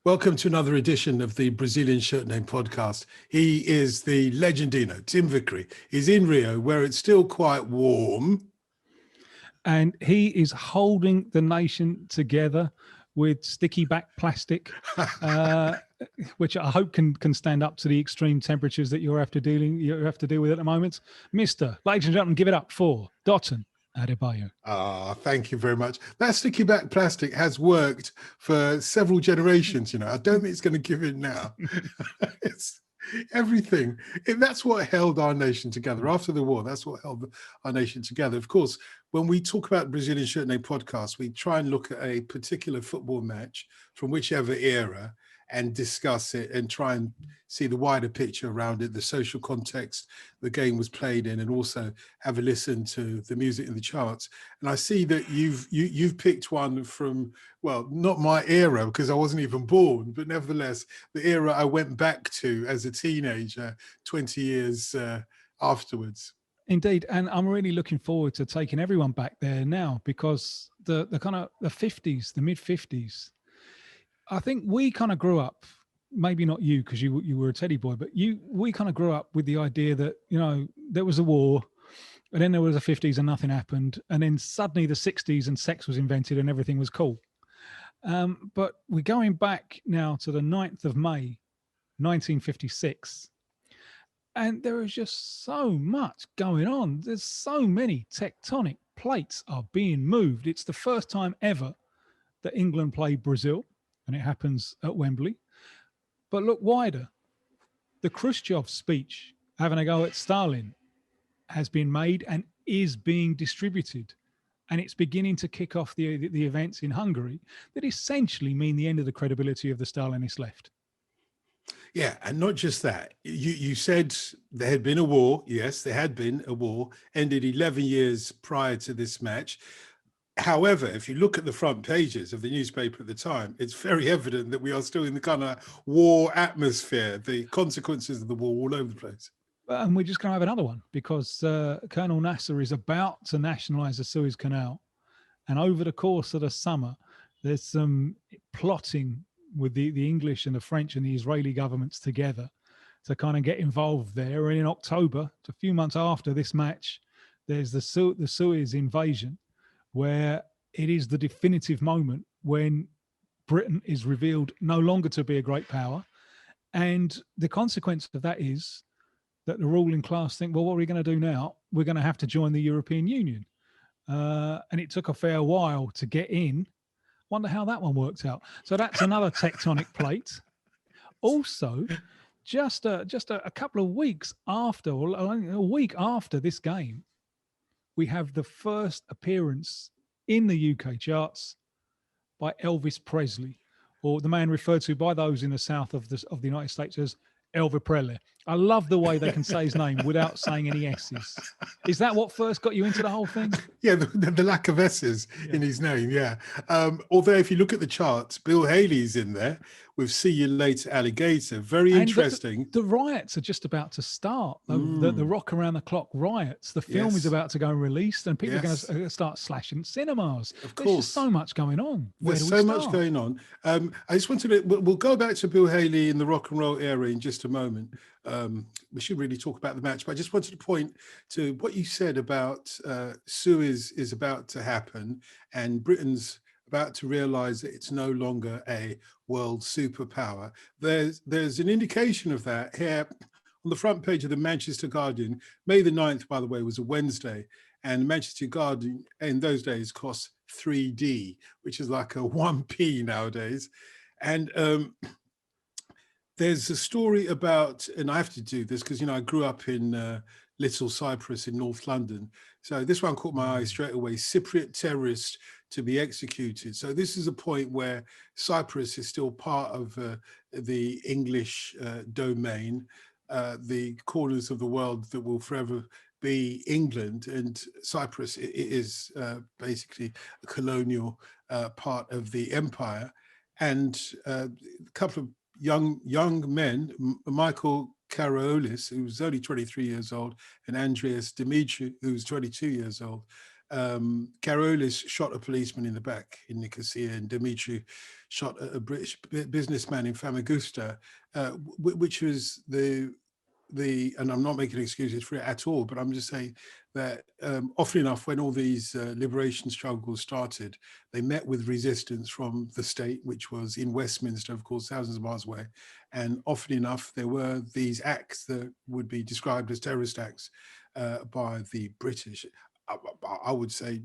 Welcome to another edition of the Brazilian Shirt Name podcast. He is the legendino, Tim Vickery. He's in Rio, where it's still quite warm. And he is holding the nation together with sticky back plastic, which I hope can stand up to the extreme temperatures that you have to deal with at the moment. Mr. Ladies and gentlemen, give it up for Dotun Adebayo. Thank you very much. That sticky back plastic has worked for several generations. I don't think it's going to give in now. It's everything. That's what held our nation together after the war. That's what held our nation together. Of course, when we talk about Brazilian Shirt Name podcast, we try and look at a particular football match from whichever era and discuss it and try and see the wider picture around it, the social context the game was played in, and also have a listen to the music in the charts. And I see that you've picked one from, well, not my era because I wasn't even born, but nevertheless, the era I went back to as a teenager 20 years afterwards. Indeed, and I'm really looking forward to taking everyone back there now, because the kind of the 50s, the mid 50s, I think we kind of grew up, maybe not you because you were a teddy boy, but we kind of grew up with the idea that, there was a war and then there was the 50s and nothing happened. And then suddenly the 60s and sex was invented and everything was cool. But we're going back now to the 9th of May, 1956. And there is just so much going on. There's so many tectonic plates are being moved. It's the first time ever that England played Brazil, and it happens at Wembley. But look wider. The Khrushchev speech, having a go at Stalin, has been made and is being distributed. And it's beginning to kick off the events in Hungary that essentially mean the end of the credibility of the Stalinist left. Yeah, and not just that. You said there had been a war. Yes, there had been a war, ended 11 years prior to this match. However, if you look at the front pages of the newspaper at the time, it's very evident that we are still in the kind of war atmosphere, the consequences of the war all over the place. And we're just going to have another one because Colonel Nasser is about to nationalize the Suez Canal. And over the course of the summer, there's some plotting with the English and the French and the Israeli governments together to kind of get involved there. And in October, a few months after this match, there's the Suez invasion, where it is the definitive moment when Britain is revealed no longer to be a great power. And the consequence of that is that the ruling class think, well, what are we going to do now? We're going to have to join the European Union. And it took a fair while to get in. Wonder how that one worked out. So that's another tectonic plate. Also, just a couple of weeks after, or a week after this game, we have the first appearance in the UK charts by Elvis Presley, or the man referred to by those in the south of the United States as Elvis Presley. I love the way they can say his name without saying any S's. Is that what first got you into the whole thing? Yeah, the lack of S's in his name, yeah. Although if you look at the charts, Bill Haley's in there with See You Later Alligator. Very interesting. The riots are just about to start. The Rock Around the Clock riots. The film is about to go released and people are going to start slashing cinemas. Of course. There's just so much going on. There's so much going on. I just wanted to, we'll go back to Bill Haley in the rock and roll era in just a moment. We should really talk about the match, but I just wanted to point to what you said about Suez is about to happen and Britain's about to realize that it's no longer a world superpower. There's an indication of that here on the front page of the Manchester Guardian. May the 9th, by the way, was a Wednesday, and Manchester Guardian in those days cost 3D, which is like a 1p nowadays. And there's a story about, and I have to do this because, I grew up in Little Cyprus in North London. So this one caught my eye straight away, Cypriot terrorist to be executed. So this is a point where Cyprus is still part of the English domain, the corners of the world that will forever be England, and Cyprus is basically a colonial part of the empire. And a couple of young men, Michael Karaolis, who was only 23 years old, and Andreas Dimitri, who was 22 years old, Karolis shot a policeman in the back in Nicosia, and Dimitri shot a British businessman in Famagusta, which was and I'm not making excuses for it at all, but I'm just saying that often enough, when all these liberation struggles started, they met with resistance from the state, which was in Westminster, of course, thousands of miles away. And often enough, there were these acts that would be described as terrorist acts by the British. I would say,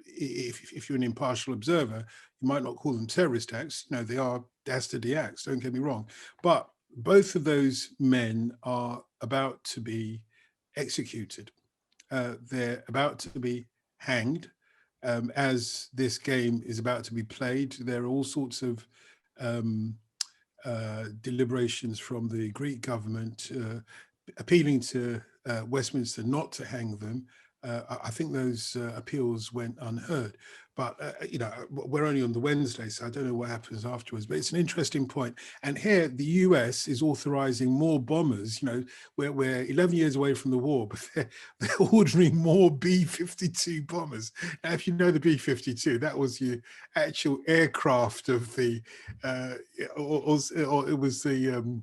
if you're an impartial observer, you might not call them terrorist acts. They are dastardly acts, don't get me wrong. But both of those men are about to be executed. They're about to be hanged. As this game is about to be played, there are all sorts of deliberations from the Greek government appealing to Westminster not to hang them. I think those appeals went unheard. But, we're only on the Wednesday, so I don't know what happens afterwards. But it's an interesting point. And here, the US is authorizing more bombers. We're 11 years away from the war, but they're ordering more B-52 bombers. Now, if you know the B-52, that was your actual aircraft of the, or it was the,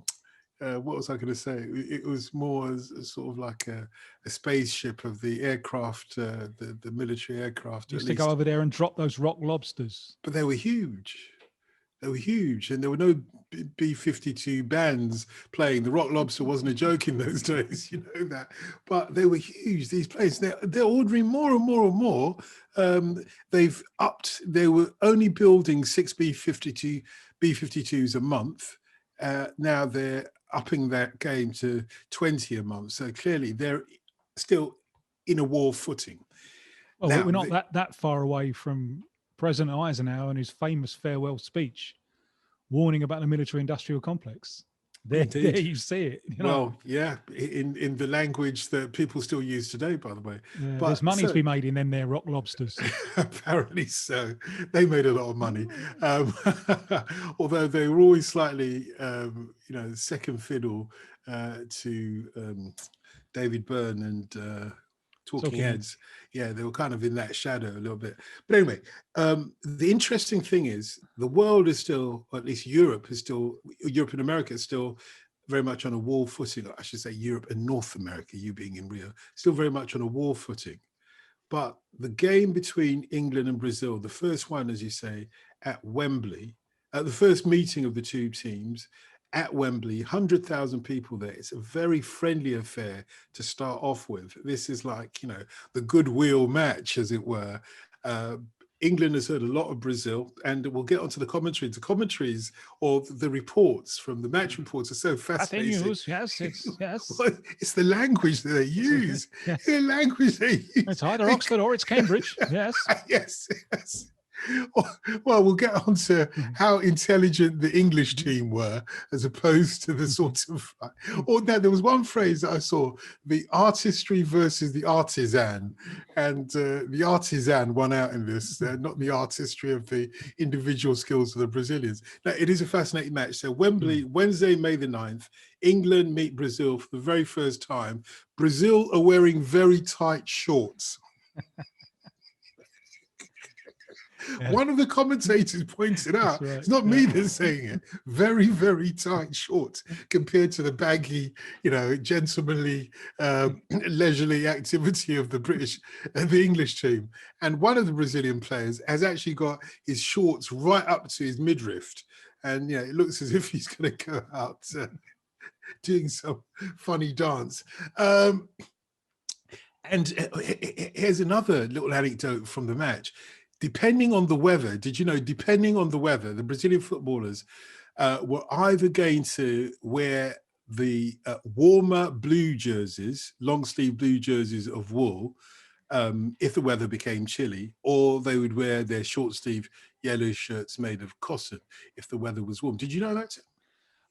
what was I going to say? It was more sort of like a spaceship of the aircraft, the military aircraft. Used to go over there and drop those rock lobsters. But they were huge. They were huge, and there were no B-52 bands playing. The Rock Lobster wasn't a joke in those days, you know that. But they were huge. These planes, they're ordering more and more and more. They've upped. They were only building 6 B-52s a month. Now they're upping that game to 20 a month. So clearly they're still in a war footing. Well, now, we're not that far away from President Eisenhower and his famous farewell speech, warning about the military-industrial complex. There you see it. Well, yeah, in the language that people still use today, by the way. Yeah, but there's money to be made in them there rock lobsters. Apparently so. They made a lot of money. Although they were always slightly, second fiddle to David Byrne and Talking Heads. Yeah, they were kind of in that shadow a little bit. But anyway, the interesting thing is the world is still, or at least Europe and America is still very much on a war footing. I should say Europe and North America, you being in Rio, still very much on a war footing. But the game between England and Brazil, the first one, as you say, at Wembley, at the first meeting of the two teams, at Wembley, 100,000 people there. It's a very friendly affair to start off with. This is like, the goodwill match, as it were. England has heard a lot of Brazil, and we'll get onto the commentary. The commentaries or the reports from the match reports are so fascinating. News, yes. It's the language that they use. Yes. The language they use. It's either Oxford or it's Cambridge. Yes. Yes. Well, we'll get on to how intelligent the English team were as opposed to the sort of... now, there was one phrase that I saw, the artistry versus the artisan. And the artisan won out in this, not the artistry of the individual skills of the Brazilians. Now, it is a fascinating match. So Wembley, Wednesday, May the 9th, England meet Brazil for the very first time. Brazil are wearing very tight shorts. Yeah. One of the commentators pointed out, right. It's not me that's saying it, very, very tight shorts compared to the baggy, gentlemanly, leisurely activity of the British and the English team. And one of the Brazilian players has actually got his shorts right up to his midriff. And, it looks as if he's going to go out doing some funny dance. And here's another little anecdote from the match. Depending on the weather, depending on the weather, the Brazilian footballers were either going to wear the warmer blue jerseys, long sleeve blue jerseys of wool, if the weather became chilly, or they would wear their short sleeve yellow shirts made of cotton if the weather was warm. Did you know that?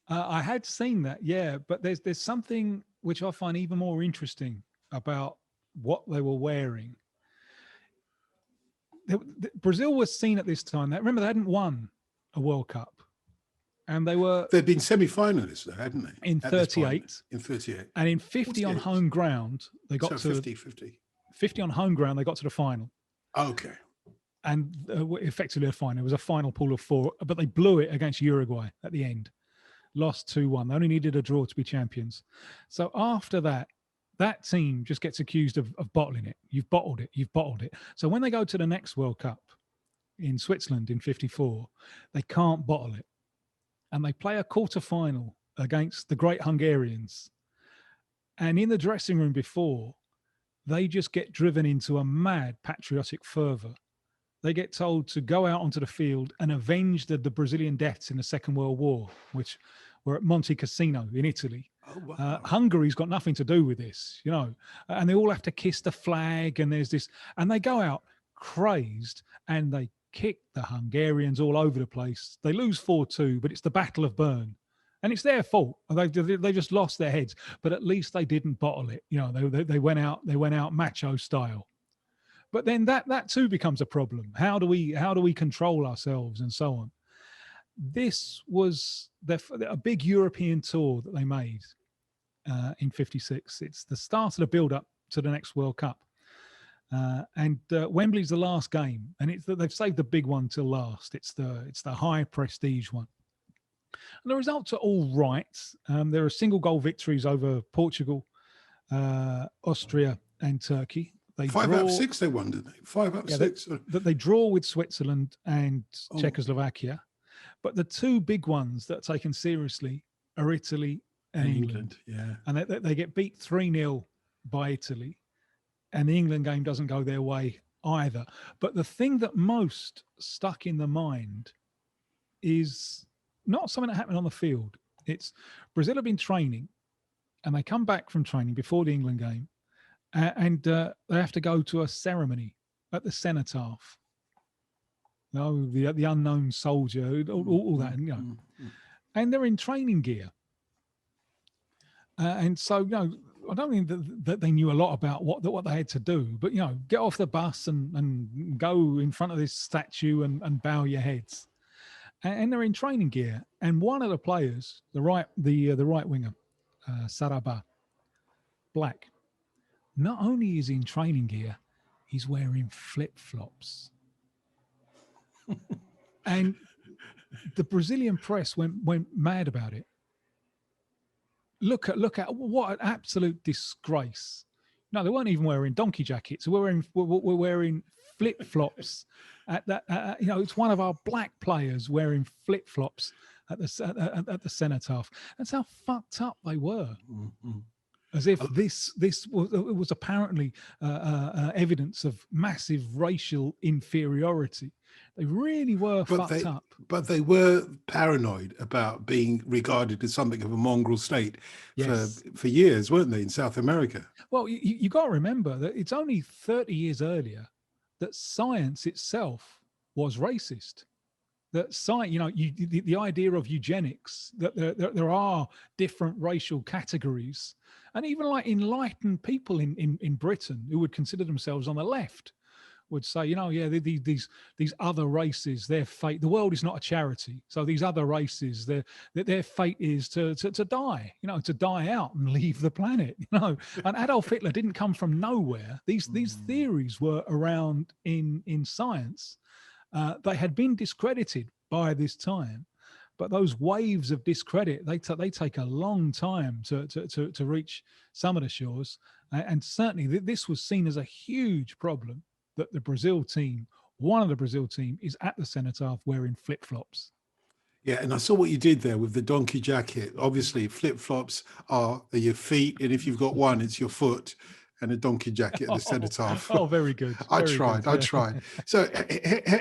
I had seen that, yeah, but there's something which I find even more interesting about what they were wearing. Brazil was seen at this time. Remember, they hadn't won a World Cup, and they'd been semi-finalists, though, hadn't they? In 38. In 38. And in 50 on home ground, they got to 50. 50 on home ground, they got to the final. Okay. And effectively a final. It was a final pool of 4, but they blew it against Uruguay at the end. Lost 2-1. They only needed a draw to be champions. So after that, that team just gets accused of bottling it. You've bottled it. You've bottled it. So when they go to the next World Cup in Switzerland in 54, they can't bottle it. And they play a quarter-final against the great Hungarians. And in the dressing room before, they just get driven into a mad patriotic fervour. They get told to go out onto the field and avenge the Brazilian deaths in the Second World War, which were at Monte Cassino in Italy. Oh, wow. Hungary's got nothing to do with this, you know, and they all have to kiss the flag, and there's this, and they go out crazed and they kick the Hungarians all over the place. They lose 4-2, but it's the Battle of Bern. And it's their fault. They just lost their heads, but at least they didn't bottle it. You know, they went out macho style. But then that too becomes a problem. How do we control ourselves and so on? This was a big European tour that they made in '56. It's the start of the build-up to the next World Cup, and Wembley's the last game, and they've saved the big one till last. It's the high prestige one. And the results are all right. There are single goal victories over Portugal, Austria, and Turkey. They 5 out of 6 they won, didn't they? 5 out of 6. They draw with Switzerland and Czechoslovakia. But the two big ones that are taken seriously are Italy and England. Yeah. And they get beat 3-0 by Italy. And the England game doesn't go their way either. But the thing that most stuck in the mind is not something that happened on the field. It's Brazil have been training, and they come back from training before the England game, and they have to go to a ceremony at the cenotaph. No, the unknown soldier, all that, you know, and they're in training gear. And so, you know, I don't think that they knew a lot about what they had to do, but, you know, get off the bus and go in front of this statue and bow your heads. And they're in training gear. And one of the players, the right winger, Sarabia, black, not only is he in training gear, he's wearing flip-flops. And the Brazilian press went mad about it. Look at what an absolute disgrace. No, they weren't even wearing donkey jackets. We're wearing flip-flops. At that, you know, it's one of our black players wearing flip-flops at the cenotaph. That's how fucked up they were. Mm-hmm. As if this was apparently evidence of massive racial inferiority. They really were fucked up. But they were paranoid about being regarded as something of a mongrel state for years, weren't they, in South America? Well, you got to remember that it's only 30 years earlier that science itself was racist. That science, you know, the idea of eugenics, that there are different racial categories, and even like enlightened people in Britain who would consider themselves on the left would say, you know, yeah, these other races, their fate, the world is not a charity. So these other races, their fate is to die, you know, to die out and leave the planet, you know. And Adolf Hitler didn't come from nowhere. These theories were around in science. They had been discredited by this time, but those waves of discredit, they take a long time to reach some of the shores. And certainly this was seen as a huge problem, that the Brazil team, one of the Brazil team, is at the cenotaph wearing flip-flops. Yeah, and I saw what you did there with the donkey jacket. Obviously, flip-flops are your feet, and if you've got one, it's your foot, and a donkey jacket at the cenotaph. Oh, very good. I tried. So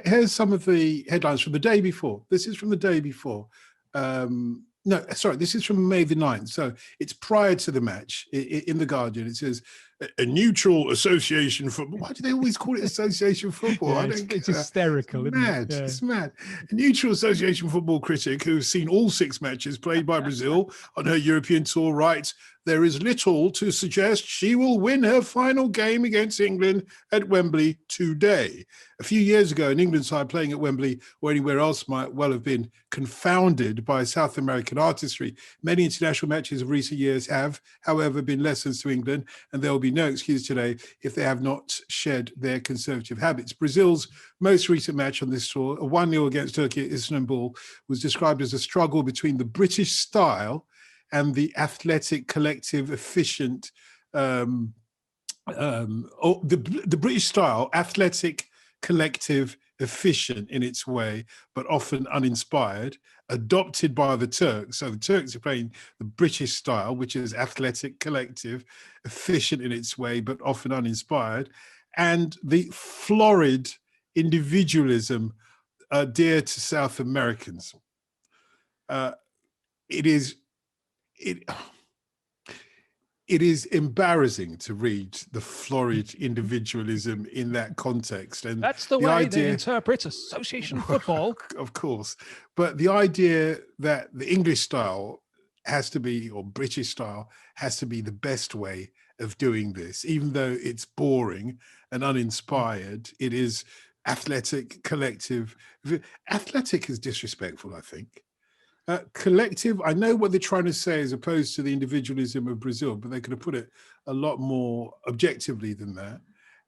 here's some of the headlines from the day before. This is from the day before. No, sorry, this is from May the 9th. So it's prior to the match. In The Guardian, it says, a neutral association football. Why do they always call it association football? Yeah, it's hysterical. It's mad. Isn't it? Yeah. It's mad. A neutral association football critic who's seen all 6 matches played by Brazil on her European tour writes, there is little to suggest she will win her final game against England at Wembley today. A few years ago, an England side playing at Wembley or anywhere else might well have been confounded by South American artistry. Many international matches of recent years have, however, been lessons to England, and there will be be no excuse today if they have not shed their conservative habits. Brazil's most recent match on this tour, a 1-0 against Turkey at Istanbul, was described as a struggle between the British style and the athletic, collective, efficient, the British style, athletic, collective, efficient in its way, but often uninspired, adopted by the Turks. So the Turks are playing the British style, which is athletic, collective, efficient in its way, but often uninspired, and the florid individualism dear to South Americans. It is embarrassing to read the florid individualism in that context. And that's the way they interpret association football. Of course. But the idea that the English style has to be, or British style has to be the best way of doing this, even though it's boring and uninspired, it is athletic, collective. Athletic is disrespectful, I think. Collective, I know what they're trying to say as opposed to the individualism of Brazil, but they could have put it a lot more objectively than that.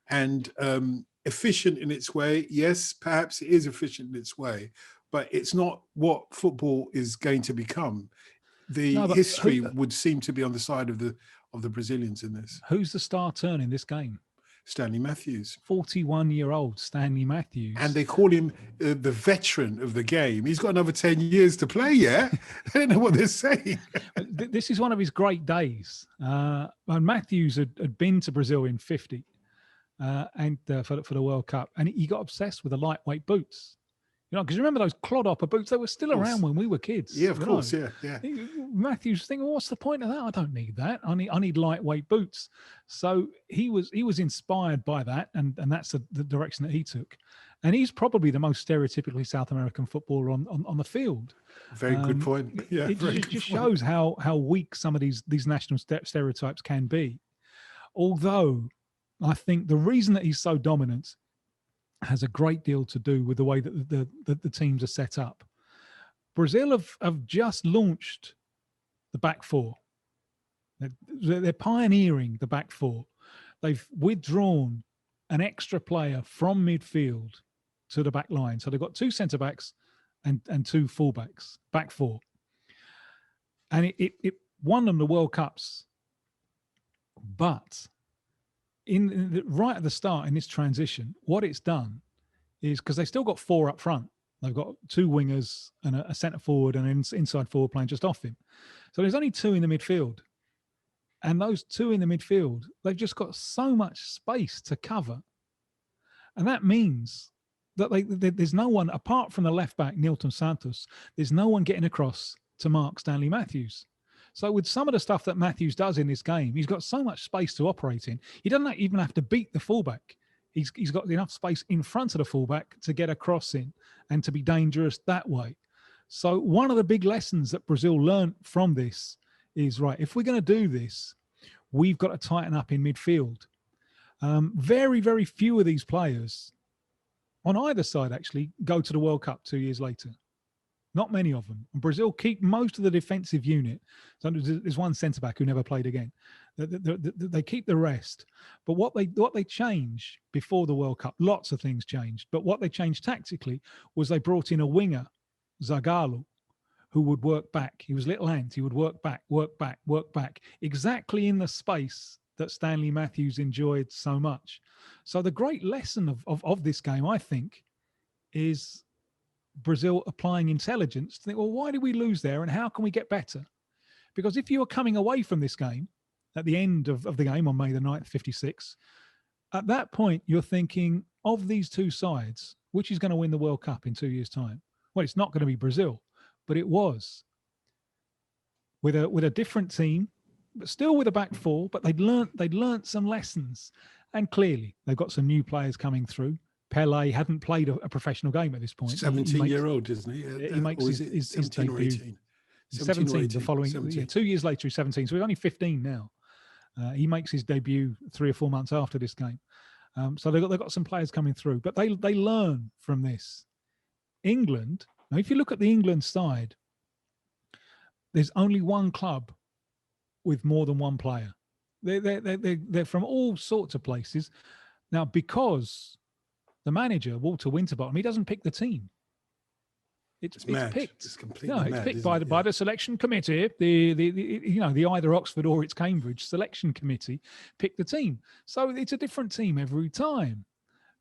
And efficient in its way, yes, perhaps it is efficient in its way, but it's not what football is going to become. The history would seem to be on the side of the Brazilians in this. Who's the star turn in this game? Stanley Matthews. 41-year-old Stanley Matthews. And they call him the veteran of the game. He's got another 10 years to play, yeah? I don't know what they're saying. This is one of his great days. And Matthews had been to Brazil in 50 and for the World Cup. And he got obsessed with the lightweight boots. You know, because remember those clodhopper boots? They were still around when we were kids. Yeah, of course, yeah. Matthews thinking, well, what's the point of that? I don't need that. I need lightweight boots. So he was inspired by that, and that's the direction that he took. And he's probably the most stereotypically South American footballer on the field. Very good point. Yeah, it just shows how weak some of these national stereotypes can be. Although I think the reason that he's so dominant has a great deal to do with the way that the teams are set up. Brazil have just launched the back four. They're pioneering the back four. They've withdrawn an extra player from midfield to the back line. So they've got 2 centre-backs and 2 full-backs, back four. And it won them the World Cups. But right at the start in this transition, what it's done is, because they still got 4 up front, they've got 2 wingers and a centre forward and an inside forward playing just off him. So there's only 2 in the midfield. And those 2 in the midfield, they've just got so much space to cover. And that means that there's no one, apart from the left back, Nilton Santos, there's no one getting across to mark Stanley Matthews. So with some of the stuff that Matthews does in this game, he's got so much space to operate in. He doesn't even have to beat the fullback. He's got enough space in front of the fullback to get across in and to be dangerous that way. So one of the big lessons that Brazil learned from this is, right, if we're going to do this, we've got to tighten up in midfield. Very, very few of these players on either side actually go to the World Cup 2 years later. Not many of them. And Brazil keep most of the defensive unit. So there's one centre-back who never played again. They keep the rest. But what they changed before the World Cup, lots of things changed. But what they changed tactically was they brought in a winger, Zagallo, who would work back. He was little ant. He would work back, exactly in the space that Stanley Matthews enjoyed so much. So the great lesson of this game, I think, is Brazil applying intelligence to think, well, why did we lose there and how can we get better? Because if you are coming away from this game at the end of the game on May the 9th, 56, at that point, you're thinking of these 2 sides, which is going to win the World Cup in 2 years' time? Well, it's not going to be Brazil, but it was with a different team, but still with a back four, but they'd learnt some lessons. And clearly they've got some new players coming through. Pele hadn't played a professional game at this point. 17-year-old, isn't he? He makes his 17 or debut. 18. 17 the following 17. 2 years later, he's 17. So he's only 15 now. He makes his debut 3 or 4 months after this game. So they've got some players coming through, but they learn from this. England, now if you look at the England side, there's only one club with more than one player. They're from all sorts of places. Now, because the manager, Walter Winterbottom, he doesn't pick the team. It's It's mad. picked. It's completely No, it's mad, picked isn't by it? the by the selection committee. The either Oxford or it's Cambridge selection committee pick the team. So it's a different team every time.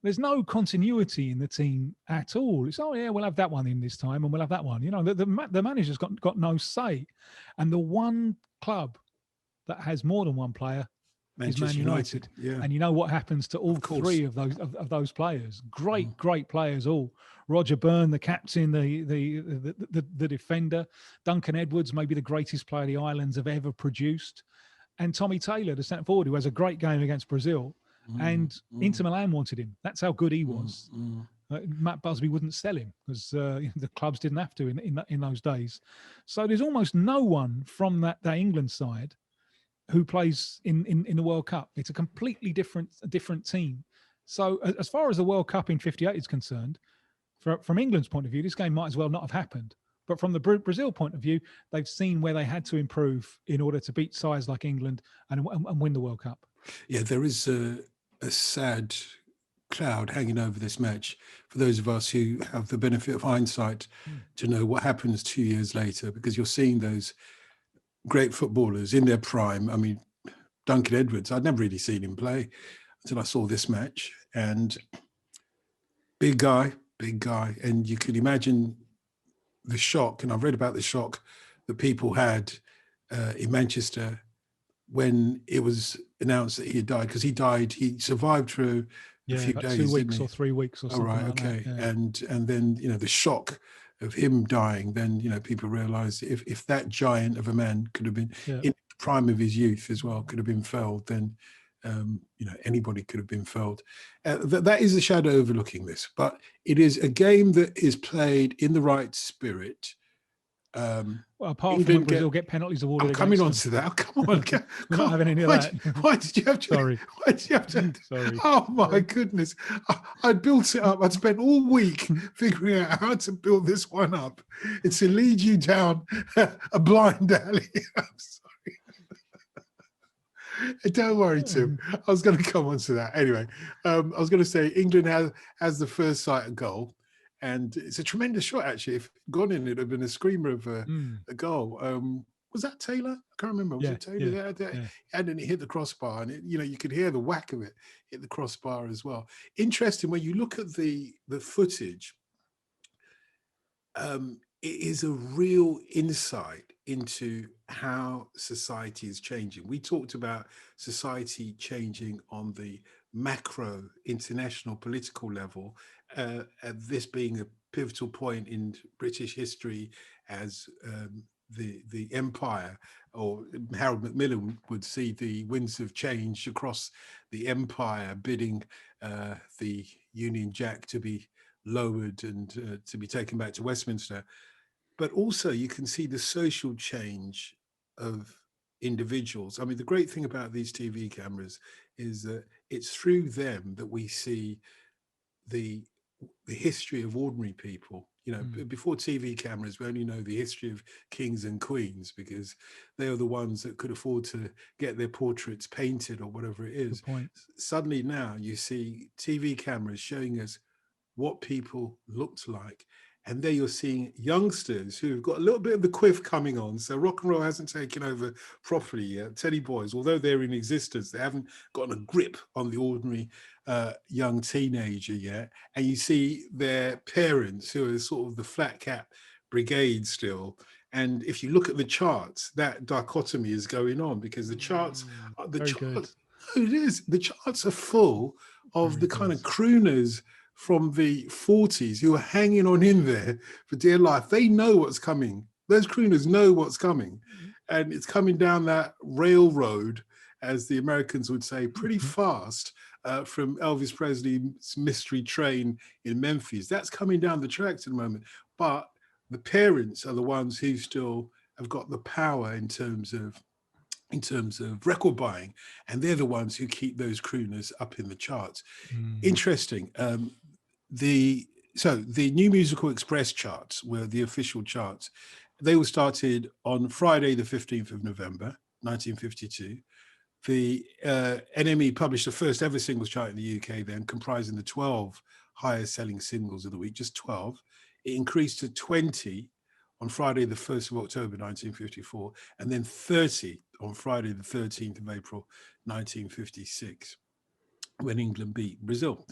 There's no continuity in the team at all. It's, oh yeah, we'll have that one in this time, and we'll have that one. The manager's got no say, and the one club that has more than one player is Man United. Yeah. And you know what happens to all course. three of those players? Great players all. Roger Byrne, the captain, the defender, Duncan Edwards, maybe the greatest player the Islands have ever produced, and Tommy Taylor, the centre forward, who has a great game against Brazil. And Inter Milan wanted him. That's how good he was. Matt Busby wouldn't sell him because the clubs didn't have to in those days. So there's almost no one from that England side who plays in the World Cup. It's a completely different team. So as far as the World Cup in '58 is concerned, from England's point of view, this game might as well not have happened. But from the Brazil point of view, they've seen where they had to improve in order to beat sides like England and win the World Cup. Yeah, there is a sad cloud hanging over this match for those of us who have the benefit of hindsight to know what happens 2 years later, because you're seeing those great footballers in their prime. I mean, Duncan Edwards, I'd never really seen him play until I saw this match, and big guy, and you can imagine the shock, and I've read about the shock that people had in Manchester when it was announced that he had died, because he survived through a few days, 2 weeks or 3 weeks or something. Right, like okay. that, yeah. And then, the shock of him dying, then, people realized if that giant of a man could have been in the prime of his youth as well, could have been felled, then, anybody could have been felled. That is the shadow overlooking this, but it is a game that is played in the right spirit. Well, apart from when Brazil get penalties awarded, I'm coming on to that. Come on, we're not having any of that. Why did you have to? Sorry. Why did you have to? Sorry. Oh my goodness! I built it up. I'd spent all week figuring out how to build this one up. It's to lead you down a blind alley. I'm sorry. Don't worry, Tim. I was going to come on to that anyway. I was going to say England has the first sight goal. And it's a tremendous shot, actually. If it'd gone in, it would have been a screamer of a goal. Was that Taylor? I can't remember. Was it Taylor? Yeah. And then it hit the crossbar, and you could hear the whack of it hit the crossbar as well. Interesting, when you look at the footage, it is a real insight into how society is changing. We talked about society changing on the macro international political level, this being a pivotal point in British history as the empire, or Harold Macmillan would see the winds of change across the empire, bidding the Union Jack to be lowered and to be taken back to Westminster. But also you can see the social change of individuals. I mean, the great thing about these TV cameras is that it's through them that we see the history of ordinary people. Before TV cameras, we only know the history of kings and queens because they are the ones that could afford to get their portraits painted or whatever it is. Suddenly now you see TV cameras showing us what people looked like. And there you're seeing youngsters who've got a little bit of the quiff coming on. So rock and roll hasn't taken over properly yet. Teddy Boys, although they're in existence, they haven't gotten a grip on the ordinary young teenager yet. And you see their parents, who are sort of the flat cap brigade still. And if you look at the charts, that dichotomy is going on, because the charts, it is. The charts are full of the kind of crooners from the 40s who are hanging on in there for dear life. They know what's coming. Those crooners know what's coming. And it's coming down that railroad, as the Americans would say, pretty fast from Elvis Presley's Mystery Train in Memphis. That's coming down the tracks at the moment. But the parents are the ones who still have got the power in terms of record buying, and they're the ones who keep those crooners up in the charts. Interesting. The New Musical Express charts were the official charts. They all started on Friday, the 15th of November, 1952. the NME published the first ever singles chart in the UK then, comprising the 12 highest selling singles of the week, just 12. It increased to 20 on Friday, the 1st of October, 1954, and then 30 on Friday, the 13th of April, 1956, when England beat Brazil,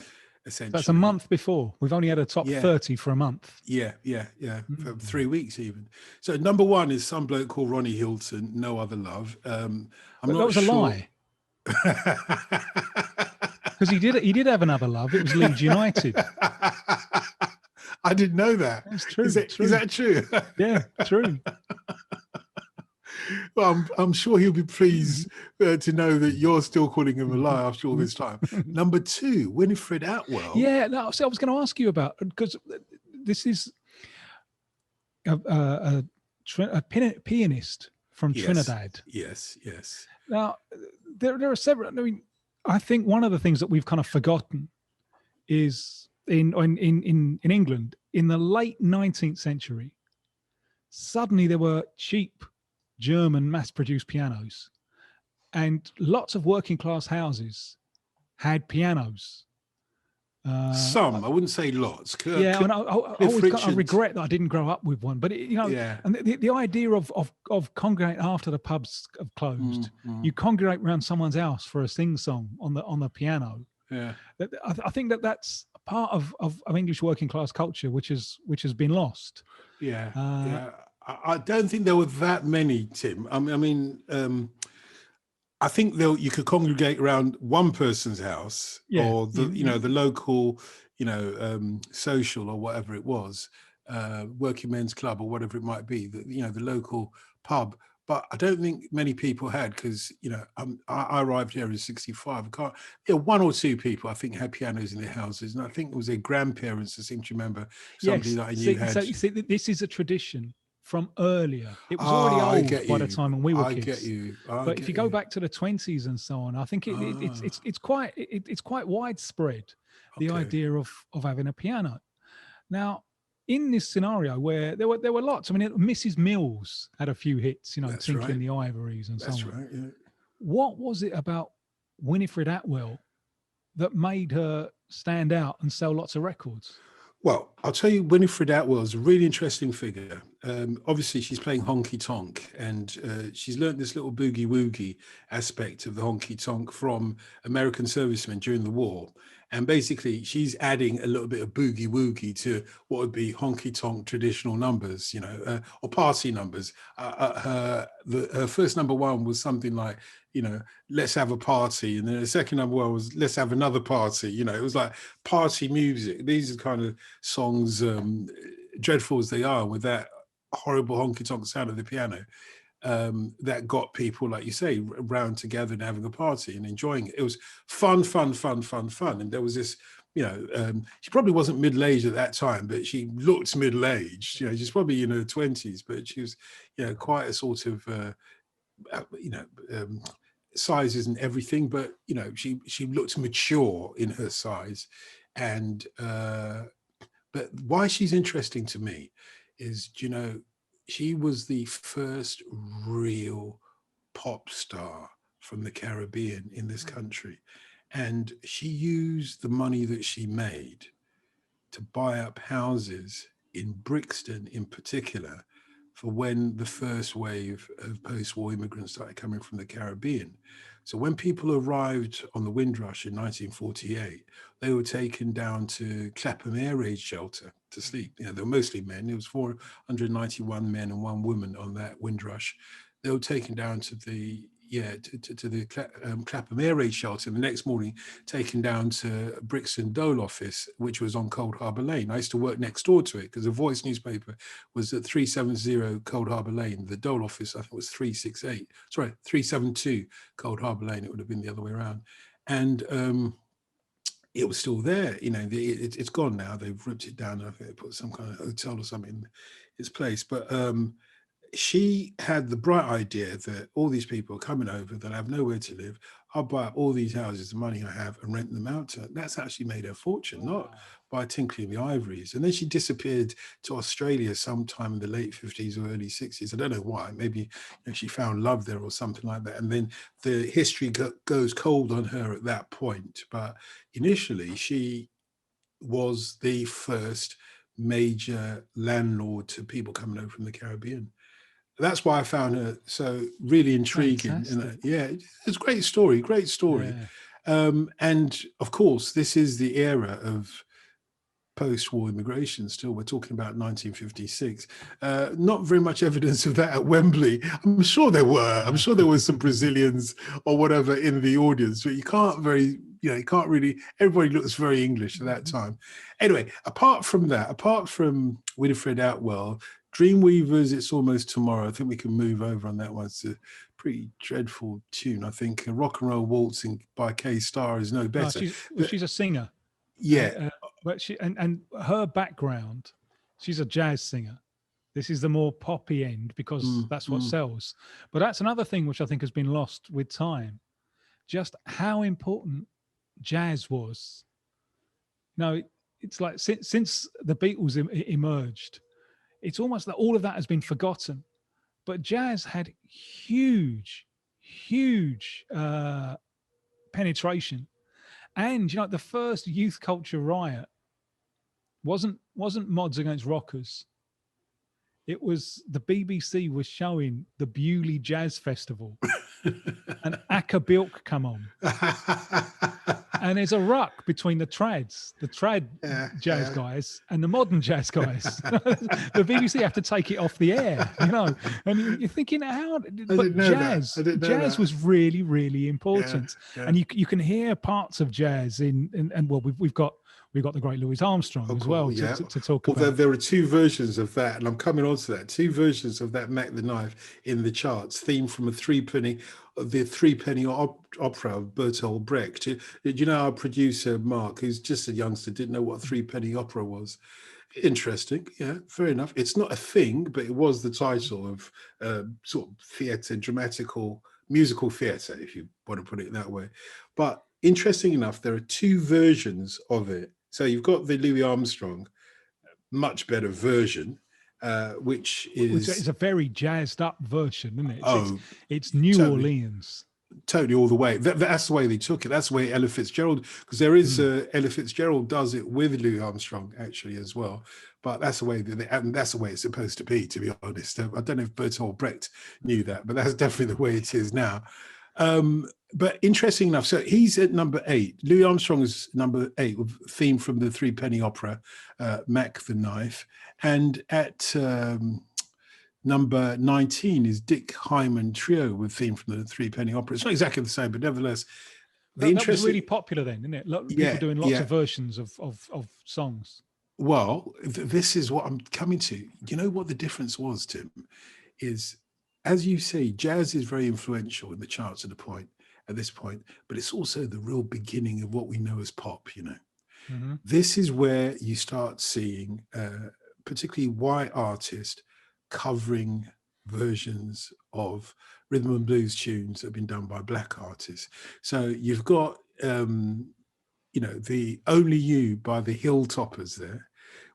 essentially. That's a month before. We've only had a top 30 for a month. Yeah, for 3 weeks even. So number one is some bloke called Ronnie Hilton, No Other Love. I'm not that was sure. A lie. Because he did have another love. It was Leeds United. I didn't know that. That's true. Is that true? Yeah, true. Well, I'm sure he'll be pleased to know that you're still calling him a lie after all this time. Number two, Winifred Atwell. Yeah, no, so I was going to ask you about, because this is a pianist from Trinidad. Yes. Now, there are several. I mean, I think one of the things that we've kind of forgotten is in England in the late 19th century, suddenly there were cheap German mass-produced pianos, and lots of working class houses had pianos. Some, I wouldn't say lots. I regret that I didn't grow up with one, but and the idea of congregating after the pubs have closed, you congregate around someone's house for a sing-song on the piano. Yeah, I think that's a part of English working class culture which has been lost. I don't think there were that many, Tim. I mean, I think you could congregate around one person's house, or the local, social or whatever it was, working men's club or whatever it might be, the local pub. But I don't think many people had, because I arrived here in '65. One or two people I think had pianos in their houses, and I think it was their grandparents. I seem to remember somebody that I knew had. So you see, this is a tradition from earlier. It was already old by the time when we were kids. I get you. But if you go back to the 20s and so on, I think it's quite widespread, the idea of having a piano. Now, in this scenario where there were lots, I mean, Mrs. Mills had a few hits, Tinkling the Ivories and so on. That's right. Yeah. What was it about Winifred Atwell that made her stand out and sell lots of records? Well, I'll tell you, Winifred Atwell is a really interesting figure. Obviously, she's playing honky tonk, and she's learned this little boogie woogie aspect of the honky tonk from American servicemen during the war. And basically, she's adding a little bit of boogie woogie to what would be honky tonk traditional numbers, or party numbers. Her first number one was something like, let's have a party. And then the second number one was, let's have another party. It was like party music. These are kind of songs, dreadful as they are, with that horrible honky tonk sound of the piano, that got people, like you say, round together and having a party and enjoying it. It was fun. And there was this, she probably wasn't middle-aged at that time, but she looked middle-aged. She's probably in her 20s, but she was, quite a sort of, size isn't everything, but she looked mature in her size. And but why she's interesting to me is, she was the first real pop star from the Caribbean in this country. And she used the money that she made to buy up houses in Brixton in particular, for when the first wave of post-war immigrants started coming from the Caribbean. So when people arrived on the Windrush in 1948, they were taken down to Clapham Air Raid Shelter to sleep. They were mostly men. There was 491 men and one woman on that Windrush. They were taken down to the Clapham Air Raid Shelter. The next morning, taken down to Brixton Dole office, which was on Cold Harbour Lane. I used to work next door to it, because the Voice newspaper was at 370 Cold Harbour Lane. The Dole office, I think, was 372 Cold Harbour Lane. It would have been the other way around. And it was still there. It's gone now. They've ripped it down. I think they put some kind of hotel or something in its place. But she had the bright idea that all these people are coming over, that have nowhere to live. I'll buy up all these houses, the money I have, and rent them out to her. That's actually made her fortune, not by Tinkling the Ivories. And then she disappeared to Australia sometime in the late 50s or early 60s. I don't know why. Maybe, you know, she found love there or something like that. And then the history goes cold on her at that point. But initially, she was the first major landlord to people coming over from the Caribbean. That's why I found her so really intriguing. And yeah, it's a great story, great story. Yeah. And of course, this is the era of post-war immigration. Still, we're talking about 1956. Not very much evidence of that at Wembley. I'm sure there were. I'm sure there were some Brazilians or whatever in the audience, but you can't really. Everybody looks very English at that time. Anyway, apart from that, apart from Winifred Atwell, Dreamweavers, It's Almost Tomorrow. I think we can move over on that one. It's a pretty dreadful tune. I think Rock and Roll Waltzing by Kay Starr is no better. She's a singer. Yeah. But she and her background, she's a jazz singer. This is the more poppy end because that's what sells. But that's another thing which I think has been lost with time. Just how important jazz was. No, it's like since the Beatles emerged, it's almost that all of that has been forgotten. But jazz had huge penetration. And you know, the first youth culture riot wasn't Mods Against Rockers. It was the BBC was showing the Bewley Jazz Festival, and Acker Bilk come on, and there's a ruck between the trad jazz guys and the modern jazz guys. The BBC have to take it off the air, you know. And you're thinking, but jazz was really, really important, and you can hear parts of jazz and well, we've got the great Louis Armstrong as well to talk about. Although there are two versions of that, and I'm coming on to that, two versions of that Mac the Knife in the charts, theme from the Three Penny Opera of Bertolt Brecht. You know, our producer, Mark, who's just a youngster, didn't know what a Three Penny Opera was. Interesting, yeah, fair enough. It's not a thing, but it was the title of sort of theatre, dramatical, musical theatre, if you want to put it that way. But interesting enough, there are two versions of it. So you've got the Louis Armstrong, much better version, which is a very jazzed up version, isn't it? It's New Orleans. Totally, all the way. That's the way they took it. That's the way Ella Fitzgerald, because there is Ella Fitzgerald does it with Louis Armstrong actually as well. But that's the way that's the way it's supposed to be honest. I don't know if Bertolt Brecht knew that, but that's definitely the way it is now. But interesting enough, so he's at number 8. Louis Armstrong is number 8, with theme from the Three Penny Opera, Mac the Knife. And at number 19 is Dick Hyman Trio with theme from the Three Penny Opera. It's not exactly the same, but nevertheless, that was really popular then, isn't it? People doing lots of versions of songs. Well, this is what I'm coming to. You know what the difference was, Tim, is, as you say, jazz is very influential in the charts at this point, but it's also the real beginning of what we know as pop, you know. Mm-hmm. This is where you start seeing particularly white artists covering versions of rhythm and blues tunes that have been done by black artists. So you've got, the Only You by the Hilltoppers there,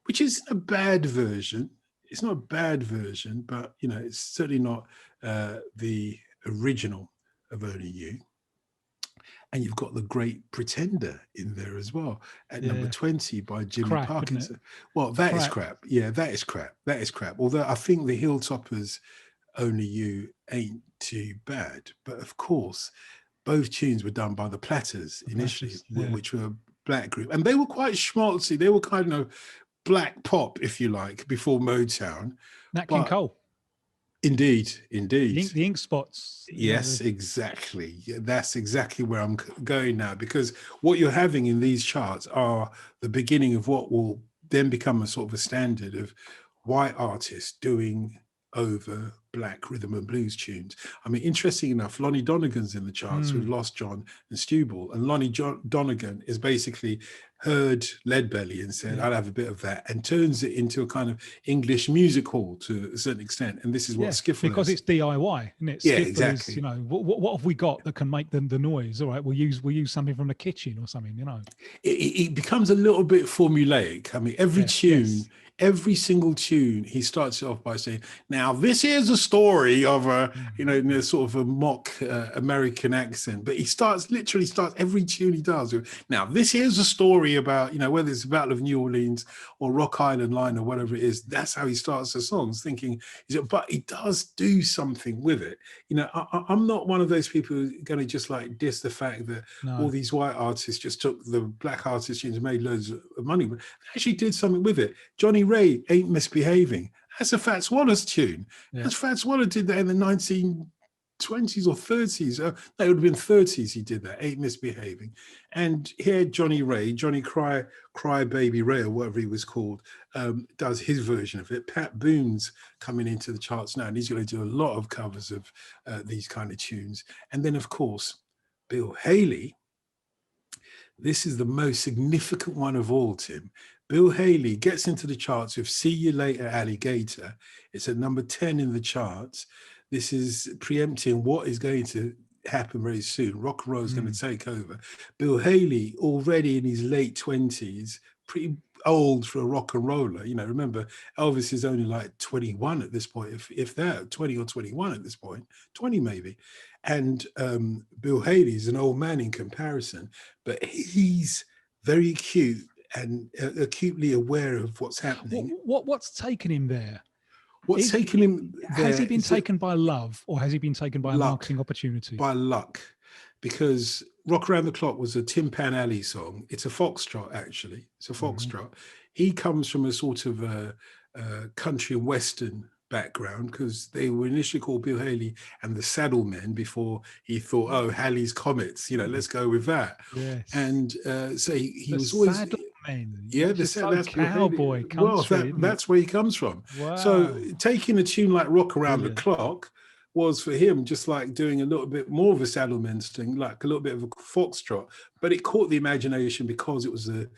which isn't a bad version. It's not a bad version, but, you know, it's certainly not the original of Only You. And you've got The Great Pretender in there as well at number 20 by Jimmy Parkinson. Well, that is crap. Yeah, that is crap. That is crap. Although I think the Hilltoppers' Only You ain't too bad. But of course, both tunes were done by the Platters initially, which were a black group. And they were quite schmaltzy. They were kind of black pop, if you like, before Motown. Nat King Cole. Indeed. The Ink Spots. Yes, exactly. That's exactly where I'm going now, because what you're having in these charts are the beginning of what will then become a sort of a standard of white artists doing over black rhythm and blues tunes. I mean, interesting enough, Lonnie Donegan's in the charts with Lost John and Stewball, and Lonnie Donegan is basically heard Leadbelly and said, Yeah. I'll have a bit of that, and turns it into a kind of English music hall to a certain extent. And this is what Skiffle because is. it's DIY, isn't it? Yeah, Skiffle exactly. is, you know, what have we got that can make the noise? All right, we'll use something from the kitchen or something, you know. It becomes a little bit formulaic. I mean, every tune, every single tune, he starts it off by saying, now this is a story of a, you know, in a sort of a mock American accent, but he literally starts every tune he does with, now this is a story about, you know, whether it's the Battle of New Orleans or Rock Island Line or whatever it is. That's how he starts the songs, thinking, but he does do something with it. You know, I'm not one of those people who are going to just like diss the fact that all these white artists just took the black artist tunes and made loads of money, but they actually did something with it. Johnny Ray, Ain't Misbehaving. That's a Fats Wallace tune. That's Fats Wallace did that in the 1920s or 30s. It would have been 30s he did that, Ain't Misbehaving. And here Johnny Ray, Johnny Cry Baby Ray, or whatever he was called, does his version of it. Pat Boone's coming into the charts now, and he's going to do a lot of covers of these kind of tunes. And then, of course, Bill Haley. This is the most significant one of all, Tim. Bill Haley gets into the charts with See You Later, Alligator. It's at number 10 in the charts. This is preempting what is going to happen very soon. Rock and roll is going to take over. Bill Haley, already in his late 20s, pretty old for a rock and roller. You know, remember, Elvis is only like 21 at this point, if that, 20 or 21 at this point, 20 maybe. And Bill Haley is an old man in comparison, but he's very acute and acutely aware of what's happening. What's taken him there? What's taken him there? Has he been taken by love, or has he been taken by a marketing opportunity? By luck, because Rock Around the Clock was a Tin Pan Alley song. It's a foxtrot, actually. It's a foxtrot. He comes from a sort of a country and western background, because they were initially called Bill Haley and the Saddlemen before he thought, oh, Halley's Comets, you know, let's go with that. Yes. And so he was always... Saddlemen. Yeah, that's cowboy country. Well, that's where he comes from. Wow. So taking a tune like Rock Around the Clock was for him just like doing a little bit more of a Saddlemen's thing, like a little bit of a foxtrot, but it caught the imagination because it was the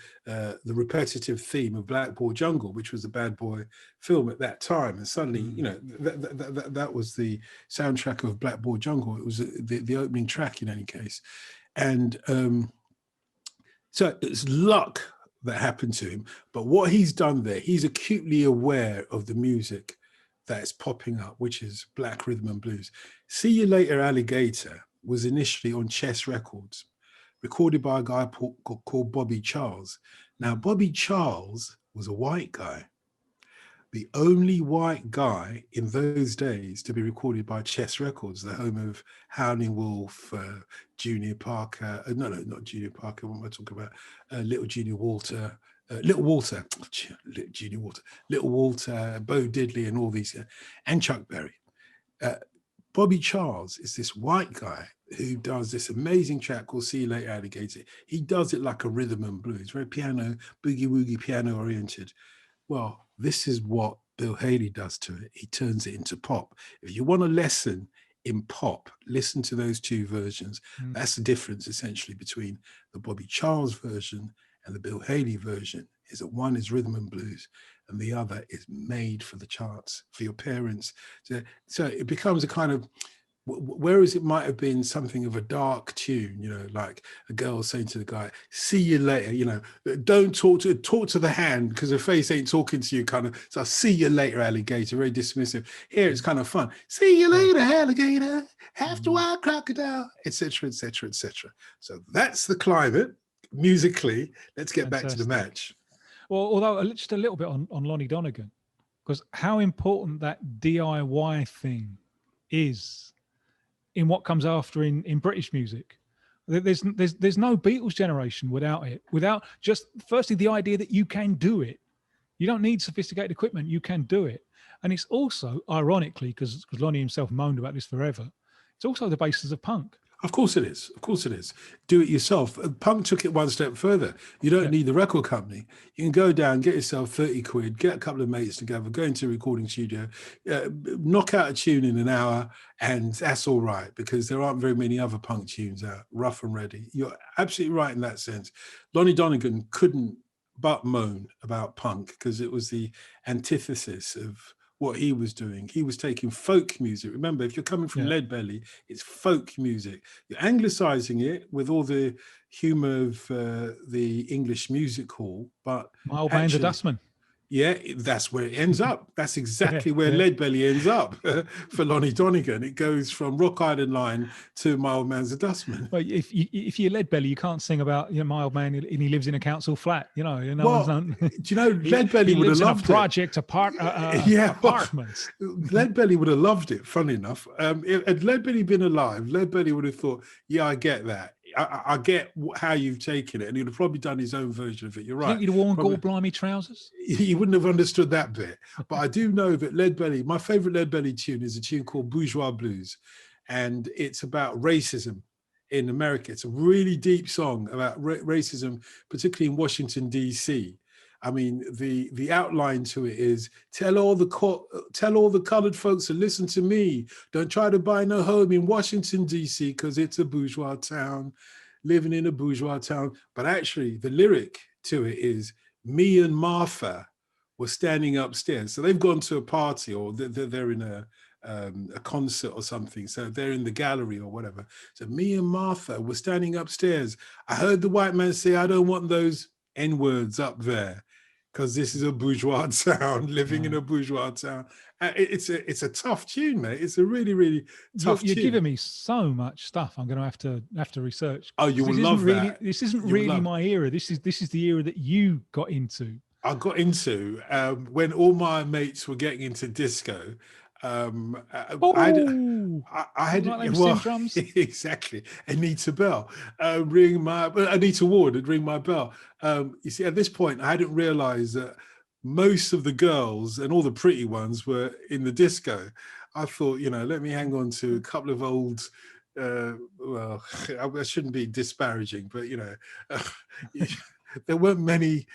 repetitive theme of Blackboard Jungle, which was a Bad Boy film at that time. And suddenly, you know, that was the soundtrack of Blackboard Jungle. It was the opening track in any case. And so it's luck that happened to him. But what he's done there, he's acutely aware of the music that's popping up, which is black rhythm and blues. See You Later, Alligator was initially on Chess Records, recorded by a guy called Bobby Charles. Now, Bobby Charles was a white guy, the only white guy in those days to be recorded by Chess Records, the home of Howlin' Wolf, Junior Parker, not Junior Parker, what am I talking about? Little Junior Walter, Little Walter, Bo Diddley, and all these, and Chuck Berry. Bobby Charles is this white guy who does this amazing track called See You Later, Alligator. He does it like a rhythm and blues, very piano, boogie-woogie piano oriented. Well, this is what Bill Haley does to it. He turns it into pop. If you want a lesson in pop, listen to those two versions. That's the difference essentially between the Bobby Charles version and the Bill Haley version, is that one is rhythm and blues and the other is made for the charts, for your parents. So it becomes a kind of, whereas it might have been something of a dark tune, you know, like a girl saying to the guy, see you later, you know, don't talk to the hand because the face ain't talking to you, kind of. So see you later, alligator, very dismissive. Here it's kind of fun. See you later, alligator, after a while, crocodile, etc., etc., etc. So that's the climate musically. Let's get back to the match. Well, although just a little bit on Lonnie Donegan, because how important that DIY thing is in what comes after in British music. There's no Beatles generation without it, without just firstly the idea that you can do it. You don't need sophisticated equipment, you can do it. And it's also, ironically, because Lonnie himself moaned about this forever, it's also the basis of punk. Of course it is. Of course it is. Do it yourself. Punk took it one step further. You don't Yeah. need the record company. You can go down, get yourself 30 quid, get a couple of mates together, go into a recording studio, knock out a tune in an hour, and that's all right, because there aren't very many other punk tunes out, rough and ready. You're absolutely right in that sense. Lonnie Donegan couldn't but moan about punk because it was the antithesis of what he was doing. He was taking folk music. Remember, if you're coming from Leadbelly, it's folk music. You're anglicizing it with all the humor of the English music hall, but My Old Man's a Dustman. Yeah, that's where it ends up. That's exactly where Leadbelly ends up for Lonnie Donegan. It goes from Rock Island Line to My Old Man's a Dustman. Well, if you're Leadbelly, you can't sing about My Old Man and he lives in a council flat. You know, do you know Leadbelly would have loved it? Project apartments. Leadbelly would have loved it. Funny enough, had Leadbelly been alive, Leadbelly would have thought, "Yeah, I get that. I get how you've taken it," and he'd have probably done his own version of it. You're right. Think he'd have worn gore blimey trousers? He wouldn't have understood that bit. But I do know that Leadbelly, my favorite Leadbelly tune is a tune called Bourgeois Blues, and it's about racism in America. It's a really deep song about racism, particularly in Washington, D.C. I mean, the outline to it is, tell all the colored folks to listen to me. Don't try to buy no home in Washington, D.C., because it's a bourgeois town, living in a bourgeois town. But actually, the lyric to it is, me and Martha were standing upstairs. So they've gone to a party, or they're in a concert or something. So they're in the gallery or whatever. So me and Martha were standing upstairs. I heard the white man say, I don't want those N-words up there, because this is a bourgeois town, living in a bourgeois town. It's a tough tune, mate. It's a really, really tough tune. You're giving me so much stuff. I'm going to have to research. Oh, you will love that. This isn't really my era. This is the era that you got into. I got into when all my mates were getting into disco. I had drums. Exactly. Anita Bell, Anita Ward would ring my bell. You see, at this point, I hadn't realised that most of the girls and all the pretty ones were in the disco. I thought, let me hang on to a couple of old. Well, I shouldn't be disparaging, but there weren't many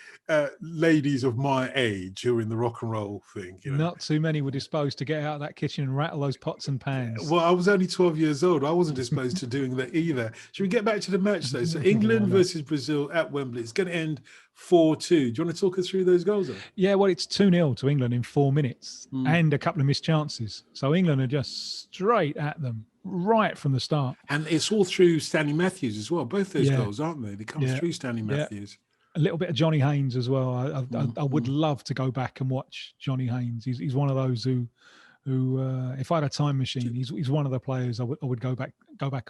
ladies of my age who were in the rock and roll thing. Not too many were disposed to get out of that kitchen and rattle those pots and pans. Well, I was only 12 years old. I wasn't disposed to doing that either. Should we get back to the match, though? So England versus Brazil at Wembley. It's going to end 4-2. Do you want to talk us through those goals, though? Yeah, well, it's 2-0 to England in 4 minutes and a couple of missed chances. So England are just straight at them right from the start. And it's all through Stanley Matthews as well. Both those goals, aren't they? They come through Stanley Matthews. A little bit of Johnny Haynes as well. I would love to go back and watch Johnny Haynes. He's one of those who if I had a time machine, he's one of the players I would go back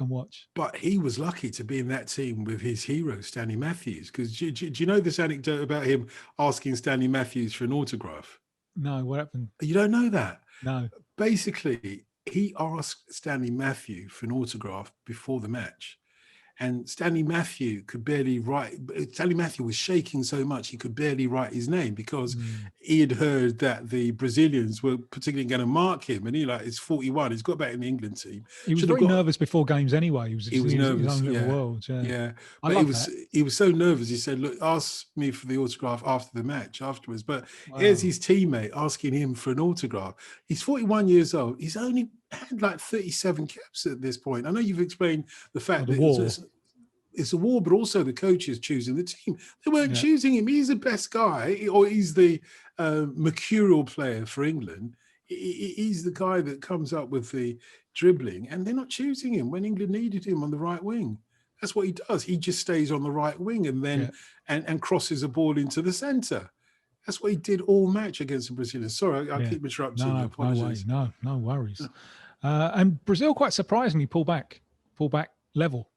and watch. But he was lucky to be in that team with his hero Stanley Matthews, because do you know this anecdote about him asking Stanley Matthews for an autograph? No, what happened? You don't know that? No. Basically, he asked Stanley Matthew for an autograph before the match. And Stanley Matthew could barely write. Stanley Matthew was shaking so much he could barely write his name, because he had heard that the Brazilians were particularly going to mark him. And he's 41. He's got back in the England team. He was very nervous before games anyway. He was nervous. His own little world. Yeah. But he was so nervous. He said, "Look, ask me for the autograph after the match, afterwards." But here's his teammate asking him for an autograph. He's 41 years old. He's only had like 37 caps at this point. I know you've explained the fact that it's a war, but also the coaches choosing the team. They weren't choosing him. He's the best guy, or he's the mercurial player for England. He's the guy that comes up with the dribbling, and they're not choosing him when England needed him on the right wing. That's what he does. He just stays on the right wing and then and crosses a ball into the centre. That's what he did all match against the Brazilians. Sorry, I keep interrupting. No, apologies. No worries. And Brazil, quite surprisingly, pull back level.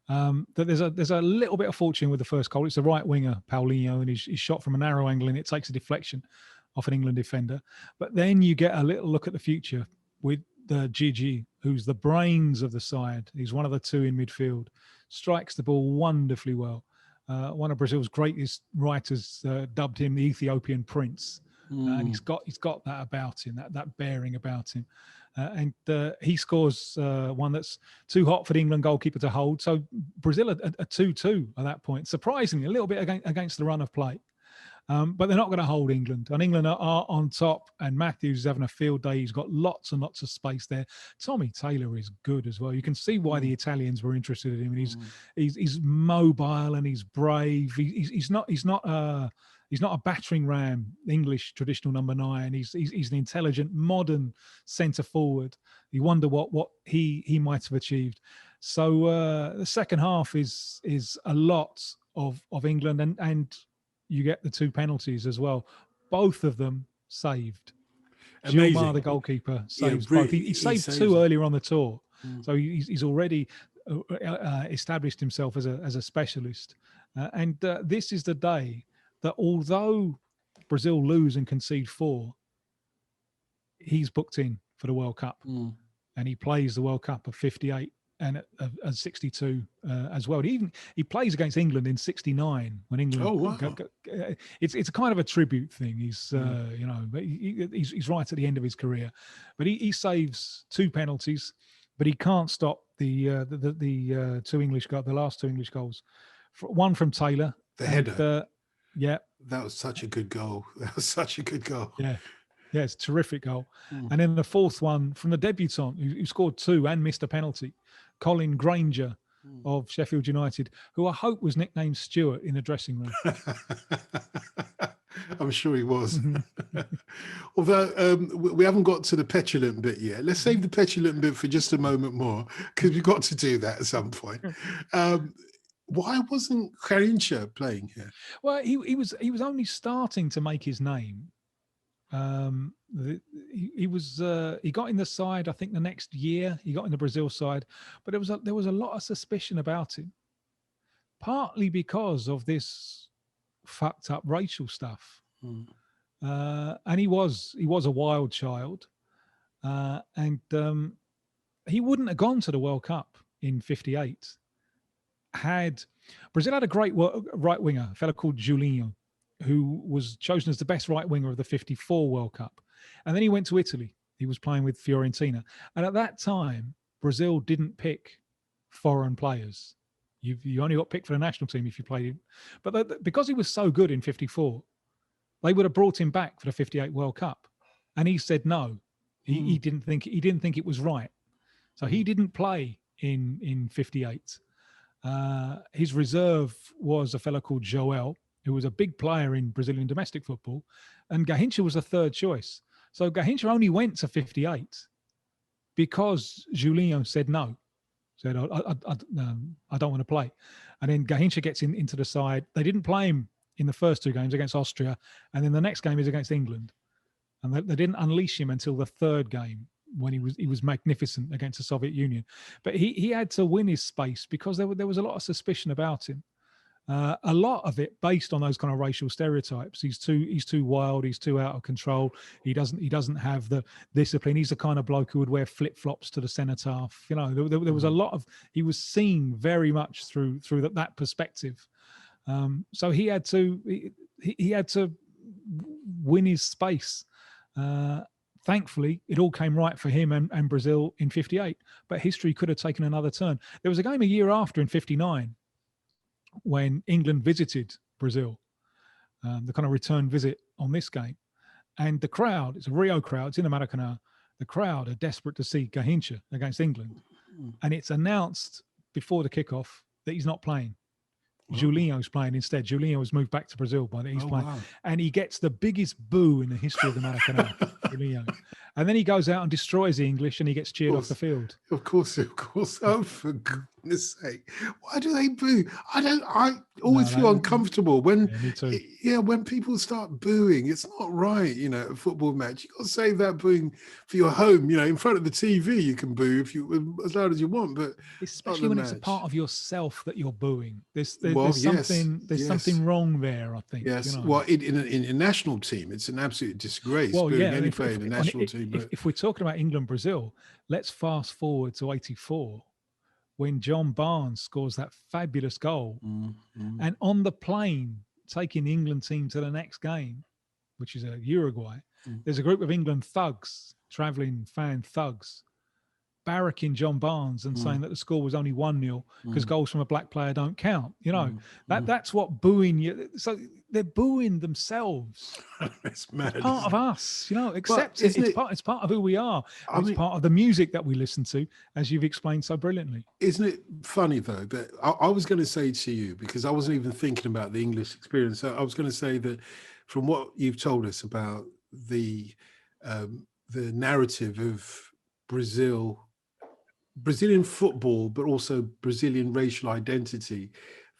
That there's a little bit of fortune with the first goal. It's the right winger, Paulinho, and he's shot from a narrow angle, and it takes a deflection off an England defender. But then you get a little look at the future with Gigi, who's the brains of the side. He's one of the two in midfield, strikes the ball wonderfully well. One of Brazil's greatest writers dubbed him the Ethiopian Prince, and he's got that about him, that bearing about him. and he scores one that's too hot for the England goalkeeper to hold. So Brazil are 2-2 at that point. Surprisingly, a little bit against the run of play. But they're not going to hold England. And England are on top, and Matthews is having a field day. He's got lots and lots of space there. Tommy Taylor is good as well. You can see why the Italians were interested in him. And he's mobile and he's brave. He's not a battering ram, English traditional number 9. He's an intelligent, modern centre forward. You wonder what he might have achieved. So the second half is a lot of England, and you get the 2 penalties as well. Both of them saved. Gilmar, the goalkeeper, saves both. He saved 2 earlier on the tour. So he's already established himself as a specialist. And this is the day that, although Brazil lose and concede 4, he's booked in for the World Cup. And he plays the World Cup of 58 and 62 as well. He plays against England in 69 when England. Oh, wow. It's a kind of a tribute thing. He's he's right at the end of his career, but he saves 2 penalties, but he can't stop the 2 English goals, the last 2 English goals. One from Taylor, the header. Yeah, that was such a good goal. Yeah, it's a terrific goal. And then the 4th one from the debutant who scored 2 and missed a penalty, Colin Granger of Sheffield United, who I hope was nicknamed Stuart in the dressing room. I'm sure he was. Although we haven't got to the petulant bit yet. Let's save the petulant bit for just a moment more, because we've got to do that at some point. Why wasn't Garrincha playing here? Well, he was only starting to make his name. He got in the side, I think the next year he got in the Brazil side, but there was a lot of suspicion about him, partly because of this fucked up racial stuff. And he was a wild child, and he wouldn't have gone to the World Cup in 58 had Brazil had a great right winger, a fellow called Julinho, who was chosen as the best right winger of the 54 World Cup. And then he went to Italy. He was playing with Fiorentina. And at that time, Brazil didn't pick foreign players. You only got picked for the national team if you played him. But because he was so good in 54, they would have brought him back for the 58 World Cup. And he said no. He didn't think it was right. So he didn't play in 58. His reserve was a fellow called Joel, who was a big player in Brazilian domestic football, and Garrincha was a 3rd choice. So Garrincha only went to 58 because Julinho said no. Said, I don't want to play. And then Garrincha gets into the side. They didn't play him in the first 2 games against Austria, and then the next game is against England. And they didn't unleash him until the 3rd game, when he was magnificent against the Soviet Union. But he had to win his space because there was a lot of suspicion about him. A lot of it based on those kind of racial stereotypes. He's too wild. He's too out of control. He doesn't have the discipline. He's the kind of bloke who would wear flip flops to the cenotaph. You know, there was a lot of. He was seen very much through that perspective. So he had to win his space. Thankfully, it all came right for him and Brazil in 58. But history could have taken another turn. There was a game a year after in 59. When England visited Brazil, the kind of return visit on this game. And the crowd, it's a Rio crowd, it's in the Maracanã, the crowd are desperate to see Garrincha against England. And it's announced before the kickoff that he's not playing. Julinho's playing instead. Julinho has moved back to Brazil, but he's playing. Wow. And he gets the biggest boo in the history of the Maracanã, Julinho. And then he goes out and destroys the English and he gets cheered off the field. Of course. Oh, for goodness sake. Why do they boo? I always feel uncomfortable when when people start booing. It's not right, a football match. You've got to save that booing for your home. In front of the TV you can boo if you as loud as you want, but especially when it's a part of yourself that you're booing. There's something wrong there, I think. Yes. Well, in a national team, it's an absolute disgrace. Well, booing any player in a national team. If we're talking about England-Brazil, let's fast forward to 84 when John Barnes scores that fabulous goal. And on the plane, taking the England team to the next game, which is Uruguay, there's a group of England thugs traveling fan thugs barracking John Barnes and saying that the score was only 1-0 because goals from a black player don't count. You know, that's what booing you. So they're booing themselves. It's mad. It's part of us, you know, accept it. It's part of who we are. It's part of the music that we listen to, as you've explained so brilliantly. Isn't it funny though that I was going to say to you, because I wasn't even thinking about the English experience. I was going to say that from what you've told us about the narrative of Brazilian football, but also Brazilian racial identity,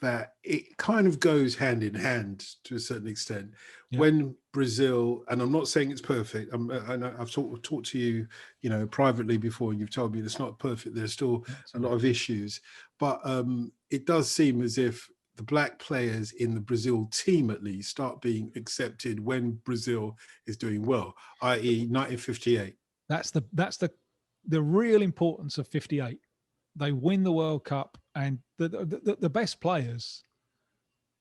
that it kind of goes hand in hand to a certain extent. Yeah. When Brazil, and I'm not saying it's perfect, I've talked to you, you know, privately before, and you've told me it's not perfect. There's still a lot of issues, but it does seem as if the black players in the Brazil team at least start being accepted when Brazil is doing well, i.e. 1958. That's the real importance of 58. They win the World Cup, and the best players,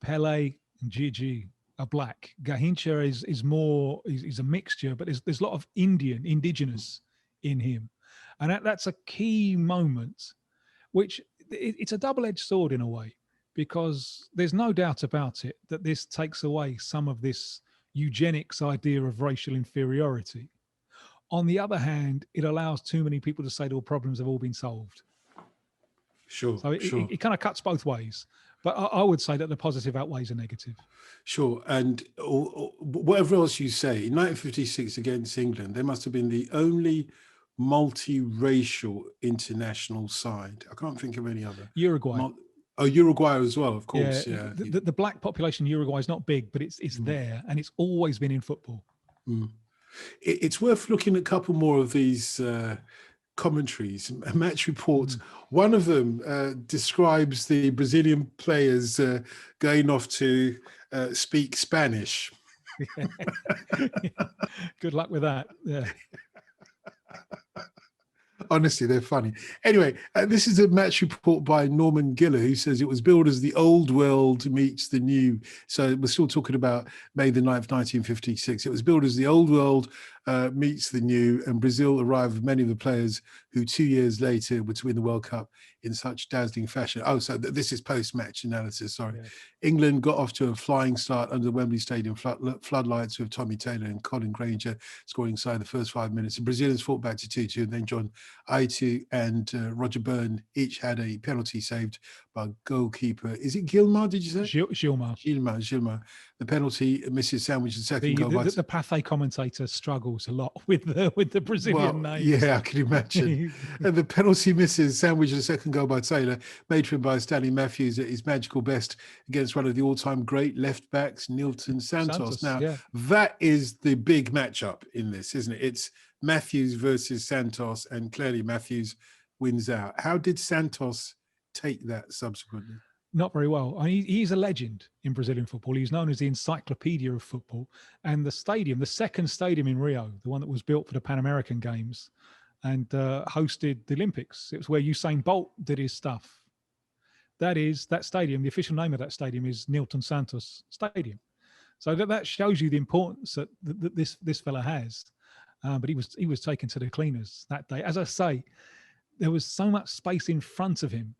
Pele and Gigi, are black. Garrincha is a mixture, but there's a lot of indigenous in him, and that's a key moment, which it's a double-edged sword in a way, because there's no doubt about it that this takes away some of this eugenics idea of racial inferiority. On the other hand, it allows too many people to say that all problems have all been solved. Sure. So it kind of cuts both ways. But I would say that the positive outweighs the negative. Sure. And whatever else you say, in 1956 against England, they must have been the only multiracial international side. I can't think of any other. Uruguay. Uruguay as well, of course. Yeah. The black population in Uruguay is not big, but it's there, and it's always been in football. It's worth looking at a couple more of these commentaries, match reports. One of them describes the Brazilian players going off to speak Spanish. Good luck with that. Yeah. Honestly, they're funny. Anyway, this is a match report by Norman Giller, who says it was billed as the old world meets the new. So we're still talking about May the 9th, 1956. It was billed as the old world meets the new, and Brazil arrived with many of the players who 2 years later were to win the World Cup in such dazzling fashion. Oh, so this is post-match analysis, sorry. Yeah. England got off to a flying start under the Wembley Stadium floodlights with Tommy Taylor and Colin Granger scoring inside the first 5 minutes. The Brazilians fought back to 2-2, and then John Aitu and Roger Byrne each had a penalty saved by goalkeeper. Is it Gilmar, did you say? Gilmar. The penalty misses sandwich the second goal. The Pathé commentator struggles a lot with the Brazilian names. Yeah, I can imagine. And the penalty misses sandwich the second goal by Taylor, made for him by Stanley Matthews at his magical best against one of the all-time great left-backs, Nilton Santos. Now, that is the big matchup in this, isn't it? It's Matthews versus Santos, and clearly Matthews wins out. How did Santos take that subsequently? Not very well. I mean, he's a legend in Brazilian football. He's known as the encyclopedia of football. And the stadium, the second stadium in Rio, the one that was built for the Pan American Games and hosted the Olympics, it was where Usain Bolt did his stuff. That stadium, the official name of that stadium is Nilton Santos Stadium. So that shows you the importance that this fella has. But he was taken to the cleaners that day. As I say, there was so much space in front of him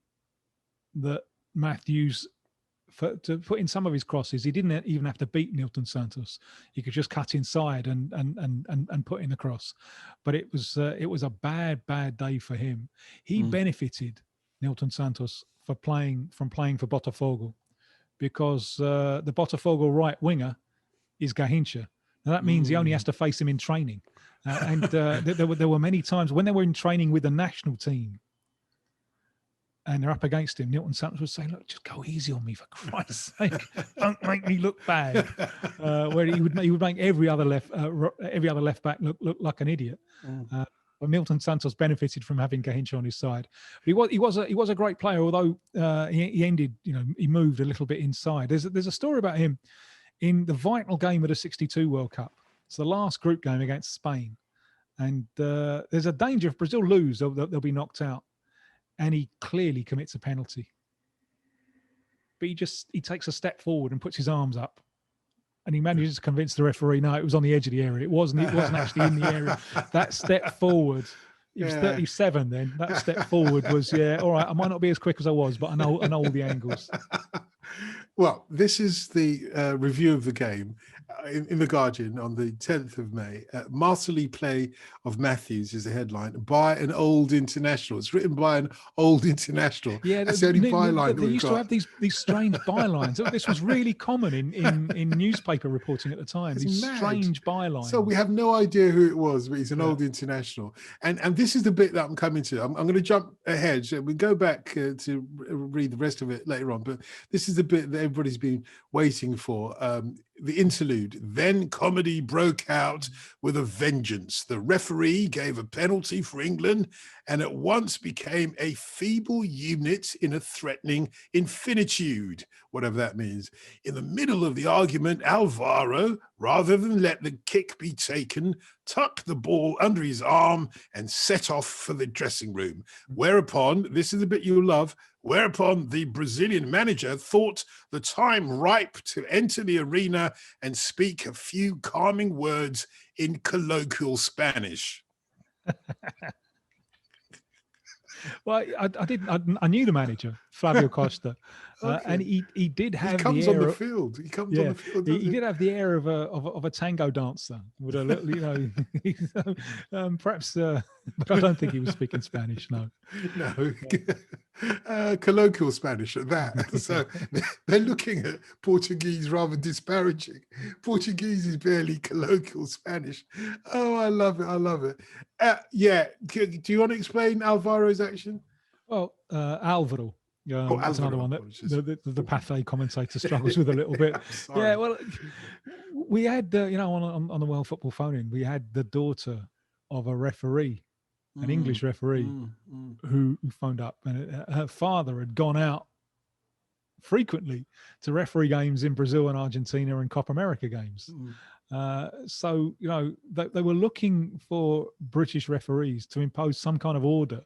that Matthews, to put in some of his crosses, he didn't even have to beat Nilton Santos. He could just cut inside and put in the cross. But it was a bad day for him. He benefited, Nilton Santos, from playing for Botafogo, because the Botafogo right winger is Garrincha. Now that means he only has to face him in training. There were many times when they were in training with the national team and they're up against him, Nilton Santos would say, "Look, just go easy on me, for Christ's sake. Don't make me look bad." Where he would make every other left back look like an idiot. But Nilton Santos benefited from having Garrincha on his side. But he was a great player, although he ended, he moved a little bit inside. There's a story about him in the vital game of the '62 World Cup. It's the last group game against Spain, and there's a danger if Brazil lose, they'll be knocked out. And he clearly commits a penalty. But he takes a step forward and puts his arms up and he manages to convince the referee, no, it was on the edge of the area. It wasn't actually in the area. That step forward, he was 37 then. That step forward was, yeah, all right, I might not be as quick as I was, but I know all the angles. Well, this is the review of the game in The Guardian on the 10th of May. Masterly play of Matthews is the headline, by an old international. It's written by an old international. Yeah, that's the only byline they used to have these strange bylines. This was really common in newspaper reporting at the time. It's these mad. strange bylines. So we have no idea who it was, but he's an old international. And this is the bit that I'm coming to. I'm going to jump ahead. So we go back to read the rest of it later on. But this is the bit that everybody's been waiting for. The interlude. Then comedy broke out with a vengeance. The referee gave a penalty for England and at once became a feeble unit in a threatening infinitude, whatever that means. In the middle of the argument, Alvaro, rather than let the kick be taken, tucked the ball under his arm and set off for the dressing room. Whereupon, this is the bit you'll love, whereupon the Brazilian manager thought the time ripe to enter the arena and speak a few calming words in colloquial Spanish. Well, I knew the manager, Flavio Costa, and he did have he comes the air on the of, field. He comes on the field. He did have the air of a tango dancer with a little, perhaps, but I don't think he was speaking Spanish. No. Colloquial Spanish at that. So they're looking at Portuguese rather disparaging. Portuguese is barely colloquial Spanish. Oh, I love it. I love it. Do you want to explain Alvaro's action? Well, Alvaro. That's another one that the Pathé commentator struggles with a little bit. Yeah, well, we had, on the World Football phone-in, we had the daughter of a referee, an English referee, who phoned up, and her father had gone out frequently to referee games in Brazil and Argentina and Copa America games. So, they were looking for British referees to impose some kind of order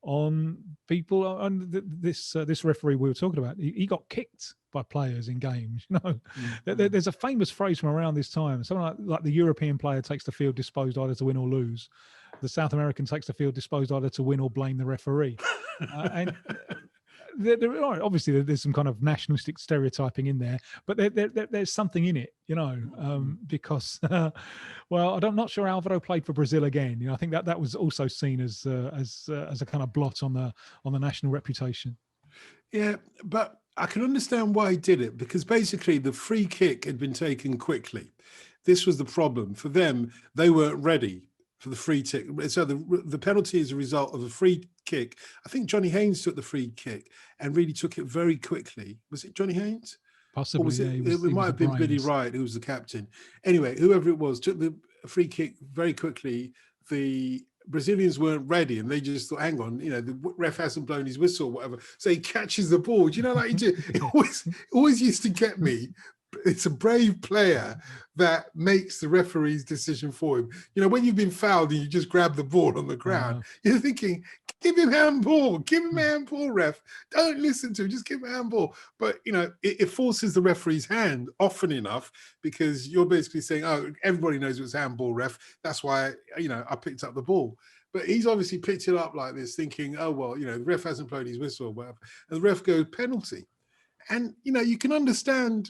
on people. And this referee we were talking about, he got kicked by players in games. There's a famous phrase from around this time, something like the European player takes the field disposed either to win or lose. The South American takes the field disposed either to win or blame the referee. And obviously there's some kind of nationalistic stereotyping in there, but there's something in it, because, I'm not sure Alvaro played for Brazil again. I think that was also seen as a kind of blot on the national reputation. Yeah, but I can understand why he did it, because basically the free kick had been taken quickly. This was the problem for them. They weren't ready for the free kick. So the penalty is a result of a free kick. I think Johnny Haynes took the free kick and really took it very quickly. Was it Johnny Haynes? Possibly. Or was it might have been Billy Wright, who was the captain. Anyway, whoever it was took the free kick very quickly. The Brazilians weren't ready, and they just thought, hang on, the ref hasn't blown his whistle or whatever. So he catches the ball. Do you know, like he did? It always used to get me. It's a brave player that makes the referee's decision for him. When you've been fouled and you just grab the ball on the ground, you're thinking, give him handball, ref. Don't listen to him, just give him handball. But, it forces the referee's hand often enough, because you're basically saying, oh, everybody knows it was handball, ref. That's why, I picked up the ball. But he's obviously picked it up like this, thinking, oh, well, the ref hasn't blown his whistle or whatever. And the ref goes penalty. And, you can understand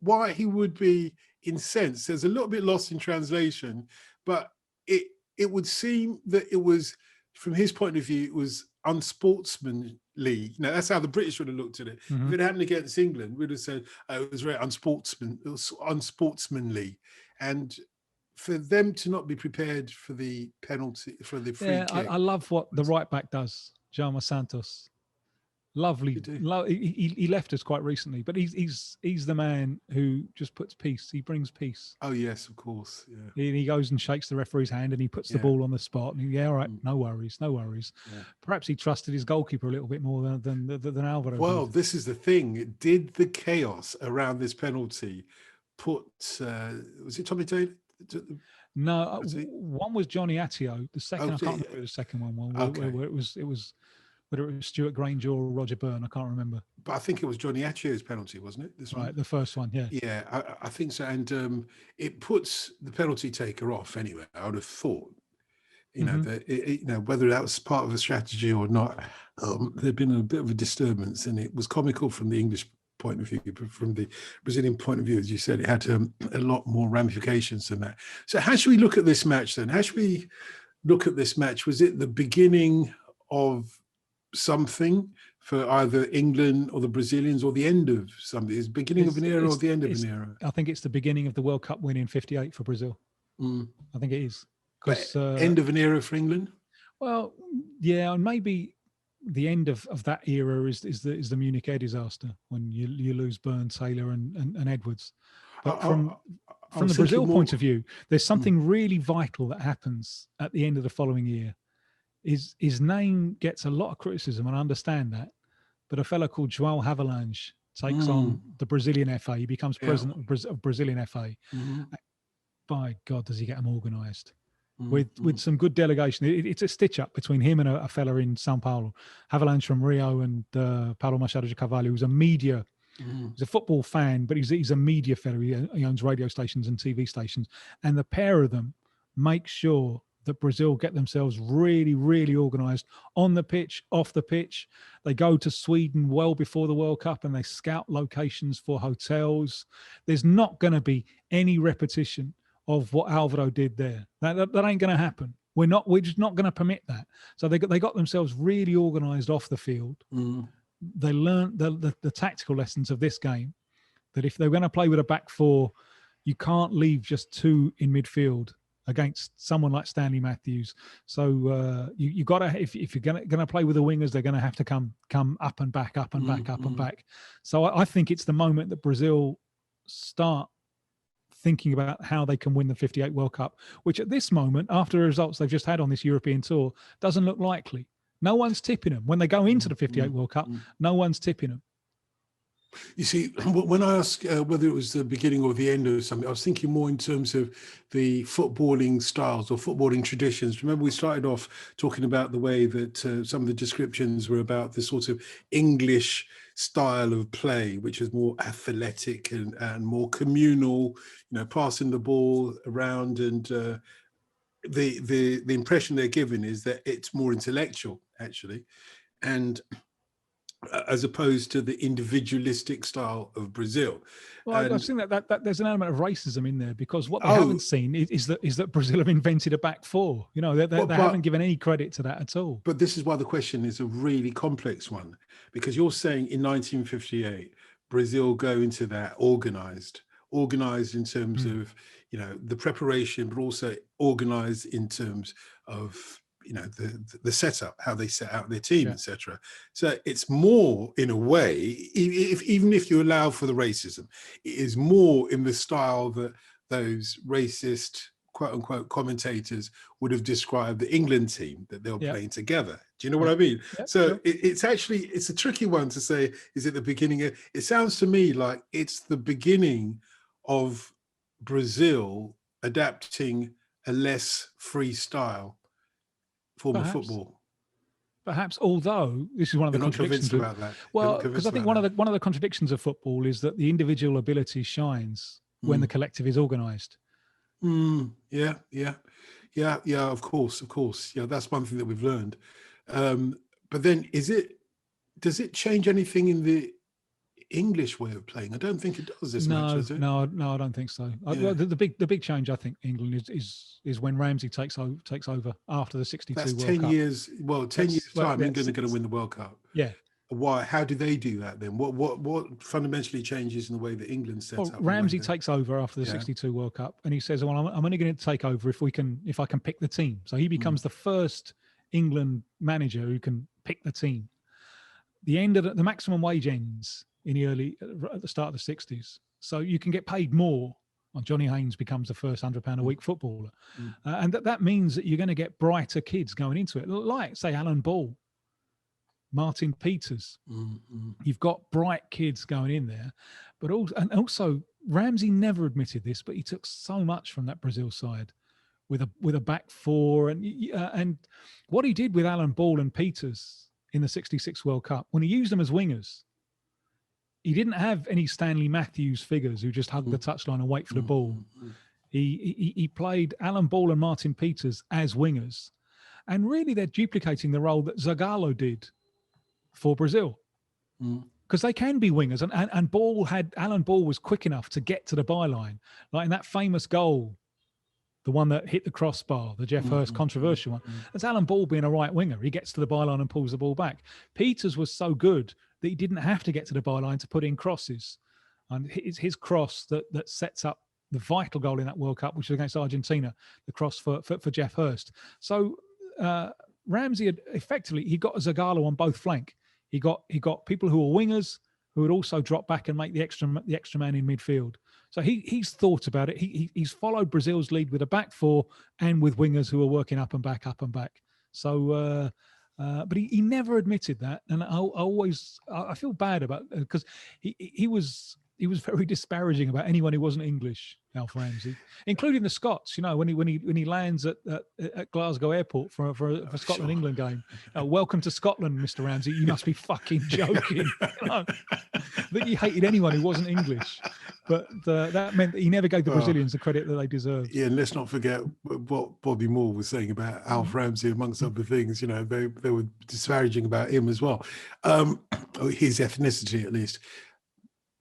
why he would be incensed. There's a little bit lost in translation, but it would seem that it was, from his point of view, it was unsportsmanly. Now, that's how the British would have looked at it. If it happened against England, we'd have said, it was very unsportsmanly. And for them to not be prepared for the penalty, for the free kick. I love what the right back does, Jaume Santos. Lovely. He left us quite recently, but he's the man who just puts peace. He brings peace. Oh yes, of course. Yeah. He goes and shakes the referee's hand, and he puts the ball on the spot. And all right, no worries. Yeah. Perhaps he trusted his goalkeeper a little bit more than Alvaro. Well, this is the thing. Did the chaos around this penalty put? Was it Tommy Taylor? No, one was Johnny Attio. The second, I can't remember who the second one was. Okay. Where it was whether it was Stuart Granger or Roger Byrne, I can't remember. But I think it was Johnny Achio's penalty, wasn't it? This Right, one? the first one, yeah. Yeah, I think so. And it puts the penalty taker off anyway, I would have thought. You know, that you know, whether that was part of a strategy or not, there'd been a bit of a disturbance, and it was comical from the English point of view, but from the Brazilian point of view, as you said, it had a lot more ramifications than that. So how should we look at this match then? How should we look at this match? Was it the beginning of something for either England or the Brazilians, or the end of something? Is beginning of an era or the end of an era? I think it's the beginning of the World Cup win in '58 for Brazil. I think it is. End of an era for England? Well, yeah, and maybe the end of that era is the Munich Air disaster, when you lose Byrne, Taylor, and Edwards. But from the Brazil point of view, there's something really vital that happens at the end of the following year. His name gets a lot of criticism, and I understand that. But a fellow called João Havelange takes on the Brazilian FA. He becomes president of Brazilian FA. By God, does he get them organised? With some good delegation. It's a stitch up between him and a fella in Sao Paulo, Havelange from Rio, and Paulo Machado de Carvalho, who's a media, he's a football fan, but he's a media fellow. He owns radio stations and TV stations, and the pair of them make sure that Brazil get themselves really, really organised on the pitch, off the pitch. They go to Sweden well before the World Cup, and they scout locations for hotels. There's not going to be any repetition of what Alvaro did there. That ain't going to happen. We're just not going to permit that. So they got themselves really organised off the field. They learned the tactical lessons of this game, that if they're going to play with a back four, you can't leave just two in midfield against someone like Stanley Matthews. So you got to, if you're going to play with the wingers, they're going to have to come up and back, up and back, up and back. So I think it's the moment that Brazil start thinking about how they can win the '58 World Cup, which at this moment, after the results they've just had on this European tour, doesn't look likely. No one's tipping them. When they go into the '58 World Cup, no one's tipping them. You see, when I asked whether it was the beginning or the end of something, I was thinking more in terms of the footballing styles or footballing traditions. Remember, we started off talking about the way that some of the descriptions were about the sort of English style of play, which is more athletic and more communal, you know, passing the ball around, and the impression they're given is that it's more intellectual, actually, and as opposed to the individualistic style of Brazil. Well, I've seen that there's an element of racism in there, because what they haven't seen is that Brazil have invented a back four. You know, they haven't given any credit to that at all. But this is why the question is a really complex one, because you're saying in 1958, Brazil go into that organized in terms of, you know, the preparation, but also organized in terms of, you know, the setup, how they set out their team, etc. So it's more, in a way, even if you allow for the racism, it is more in the style that those racist, quote unquote, commentators would have described the England team that they were playing together. Do you know what I mean? So it's a tricky one to say, is it the beginning? It sounds to me like it's the beginning of Brazil adapting a less free style form of football. Perhaps, although this is one of the contradictions about that. Well, because I think one of the contradictions of football is that the individual ability shines when the collective is organised. Yeah. Of course. Yeah, that's one thing that we've learned. But then, does it change anything in the English way of playing? I don't think it does much, does it? No, I don't think so. Yeah. The big change, I think, England is when Ramsey takes over after the '62 That's World 10 Cup. years. Well, 10 years time, England are going to win the World Cup. Yeah. Why? How do they do that then? What fundamentally changes in the way that England sets up? Ramsey takes over after the '62 World Cup, and he says, "Well, I'm only going to take over if I can pick the team." So he becomes the first England manager who can pick the team. The end of the maximum wage ends at the start of the '60s, so you can get paid more. Well, Johnny Haynes becomes the first £100 a week footballer, and that means that you're going to get brighter kids going into it, like say Alan Ball, Martin Peters. You've got bright kids going in there, but also Ramsey never admitted this, but he took so much from that Brazil side with a back four, and what he did with Alan Ball and Peters in the 66 World Cup, when he used them as wingers, he didn't have any Stanley Matthews figures who just hug the touchline and wait for the ball. He played Alan Ball and Martin Peters as wingers. And really, they're duplicating the role that Zagallo did for Brazil. Because they can be wingers. And Alan Ball was quick enough to get to the byline. Like in that famous goal, the one that hit the crossbar, the Jeff Hurst controversial one, that's Alan Ball being a right winger. He gets to the byline and pulls the ball back. Peters was so good that he didn't have to get to the byline to put in crosses. And it's his cross that sets up the vital goal in that World Cup, which was against Argentina, the cross for Jeff Hurst. So Ramsey had effectively, he got a Zagallo on both flank. He got people who were wingers who would also drop back and make the extra man in midfield. So he's thought about it. He's followed Brazil's lead with a back four and with wingers who are working up and back. So, but he never admitted that, and I feel bad about because he was very disparaging about anyone who wasn't English, Alf Ramsey, including the Scots. You know, when he lands at Glasgow Airport for a Scotland England game, welcome to Scotland, Mr. Ramsey. You must be fucking joking. That he hated anyone who wasn't English, but that meant that he never gave the Brazilians the credit that they deserved. Yeah, and let's not forget what Bobby Moore was saying about Alf Ramsey, amongst other things. You know, they were disparaging about him as well, his ethnicity at least.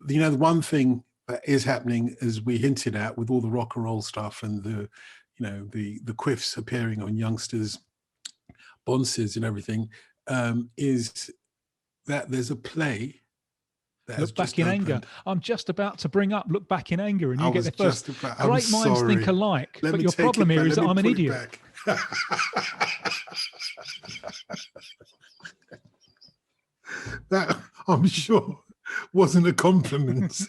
You know, the one thing that is happening, as we hinted at, with all the rock and roll stuff and the quiffs appearing on youngsters' bonces and everything, is that there's a play that Look Back in Anger. I'm just about to bring up Look Back in Anger, and you get the first. Great minds think alike, but your problem here is that I'm an idiot. That, I'm sure, wasn't a compliment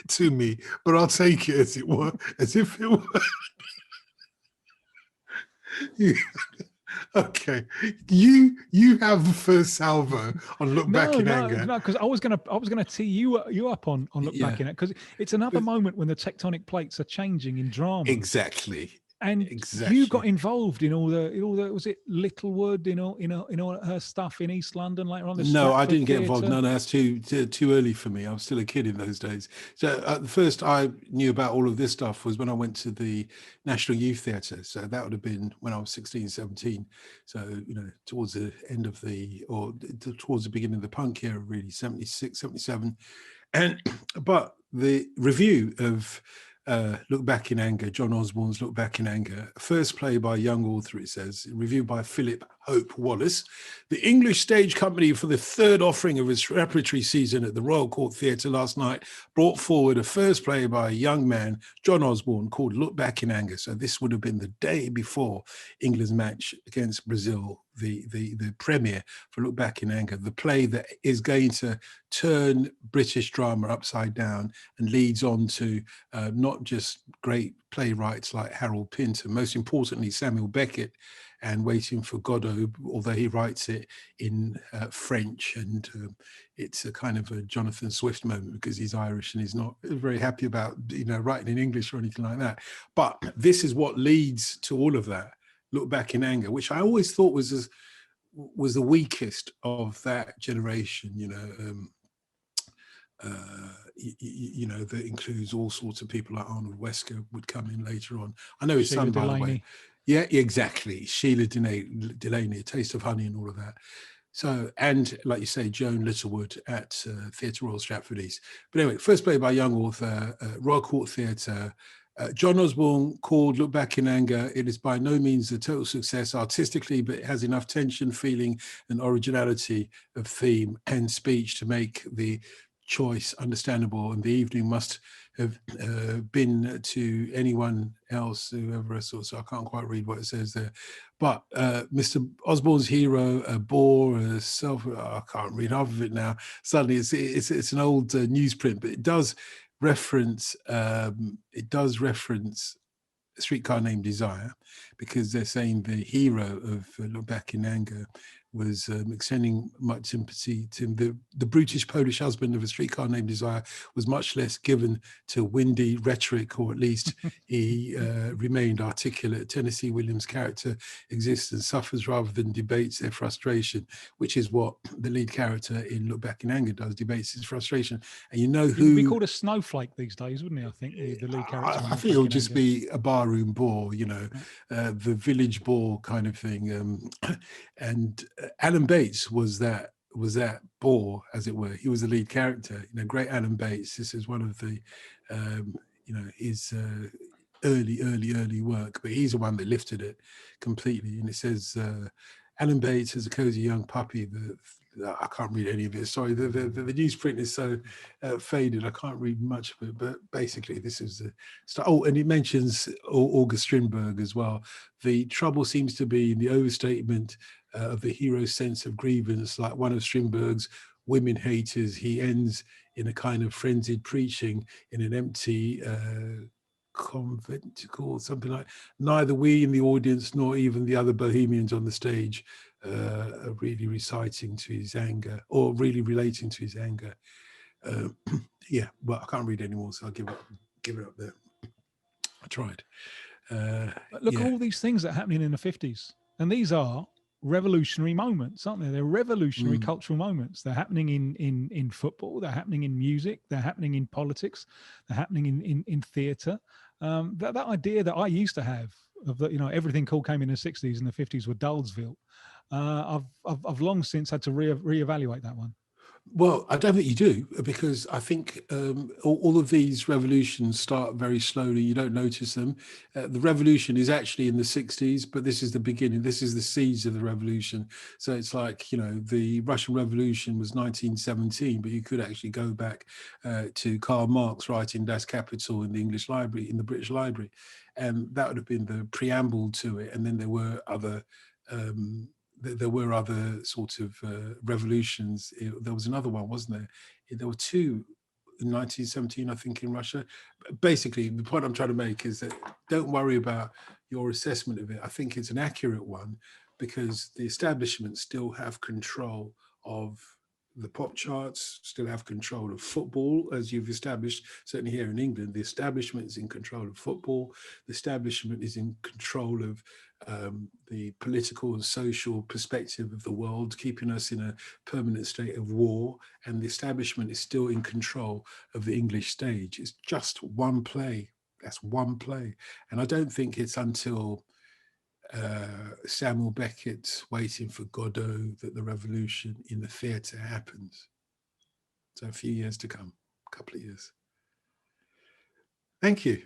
to me, but I'll take it as it were, as if it were. Okay, you have the first salvo on Look Back in Anger. No, because I was gonna tee you up on Look Back in Anger, because it's another moment when the tectonic plates are changing in drama. Exactly. And you got involved in all the was it Littlewood in all her stuff in East London later on? No, I didn't get involved. No, that's too early for me. I was still a kid in those days. So the first I knew about all of this stuff was when I went to the National Youth Theatre. So that would have been when I was 16, 17. So, you know, towards the end of towards the beginning of the punk era, really, 76, 77. But the review of Look Back in Anger, John Osborne's Look Back in Anger, first play by a young author, it says, reviewed by Philip Hope Wallace. The English Stage Company, for the third offering of its repertory season at the Royal Court Theatre last night, brought forward a first play by a young man, John Osborne, called Look Back in Anger. So this would have been the day before England's match against Brazil, the premiere for Look Back in Anger, the play that is going to turn British drama upside down and leads on to not just great playwrights like Harold Pinter, most importantly Samuel Beckett, and Waiting for Godot, although he writes it in French, and it's a kind of a Jonathan Swift moment because he's Irish and he's not very happy about, you know, writing in English or anything like that. But this is what leads to all of that. Look Back in Anger, which I always thought was the weakest of that generation, you know, that includes all sorts of people like Arnold Wesker would come in later on. I know his son, by the way. Yeah, exactly. Sheila Delaney, A Taste of Honey and all of that. So, and like you say, Joan Littlewood at Theatre Royal Stratford East. But anyway, first play by a young author, Royal Court Theatre. John Osborne called Look Back in Anger. It is by no means a total success artistically, but it has enough tension, feeling, and originality of theme and speech to make the choice understandable, and the evening must have been to anyone else, whoever saw. So I can't quite read what it says there. But Mr. Osborne's hero, a bore, I can't read half of it now. Suddenly, it's an old newsprint, but it does reference A Streetcar Named Desire, because they're saying the hero of Look Back in Anger was extending much sympathy to him. The brutish Polish husband of A Streetcar Named Desire was much less given to windy rhetoric, or at least he remained articulate. Tennessee Williams' character exists and suffers rather than debates their frustration, which is what the lead character in Look Back in Anger does, debates his frustration. And you know who... He would be called a snowflake these days, wouldn't he? I think the lead character. I think it'll just be a barroom bore, you know, the village bore kind of thing. And Alan Bates was that bore, as it were. He was the lead character. You know, great Alan Bates. This is one of the, you know, his early work, but he's the one that lifted it completely. And it says Alan Bates as a cozy young puppy. I can't read any of it. Sorry, the newsprint is so faded. I can't read much of it. But basically, this is the stuff. Oh, and it mentions August Strindberg as well. The trouble seems to be in the overstatement of the hero's sense of grievance, like one of Strindberg's women haters. He ends in a kind of frenzied preaching in an empty conventicle, something like. Neither we in the audience nor even the other bohemians on the stage are really reciting to his anger, or really relating to his anger. Yeah, well, I can't read anymore, so I'll give it up there. I tried. Look at all these things that are happening in the 50s, and these are revolutionary moments, aren't they? They're revolutionary cultural moments. They're happening in football, they're happening in music, they're happening in politics, they're happening in theatre. That idea that I used to have of that, you know, everything cool came in the 60s and the 50s were Dullsville. I've long since had to reevaluate that one. Well, I don't think you do, because I think all of these revolutions start very slowly. You don't notice them. The revolution is actually in the 60s, but this is the beginning. This is the seeds of the revolution. So it's like, you know, the Russian Revolution was 1917, but you could actually go back to Karl Marx writing Das Kapital in the English library, in the British Library. And that would have been the preamble to it. And then there were other sorts of revolutions. There was another one, wasn't there? There were two in 1917, I think, in Russia. Basically, the point I'm trying to make is that don't worry about your assessment of it. I think it's an accurate one, because the establishment still have control of the pop charts, still have control of football, as you've established, certainly here in England. The establishment is in control of football. The establishment is in control of the political and social perspective of the world, keeping us in a permanent state of war. And the establishment is still in control of the English stage. It's just one play. That's one play. And I don't think it's until Samuel Beckett's Waiting for Godot that the revolution in the theatre happens. So a few years to come, a couple of years. Thank you.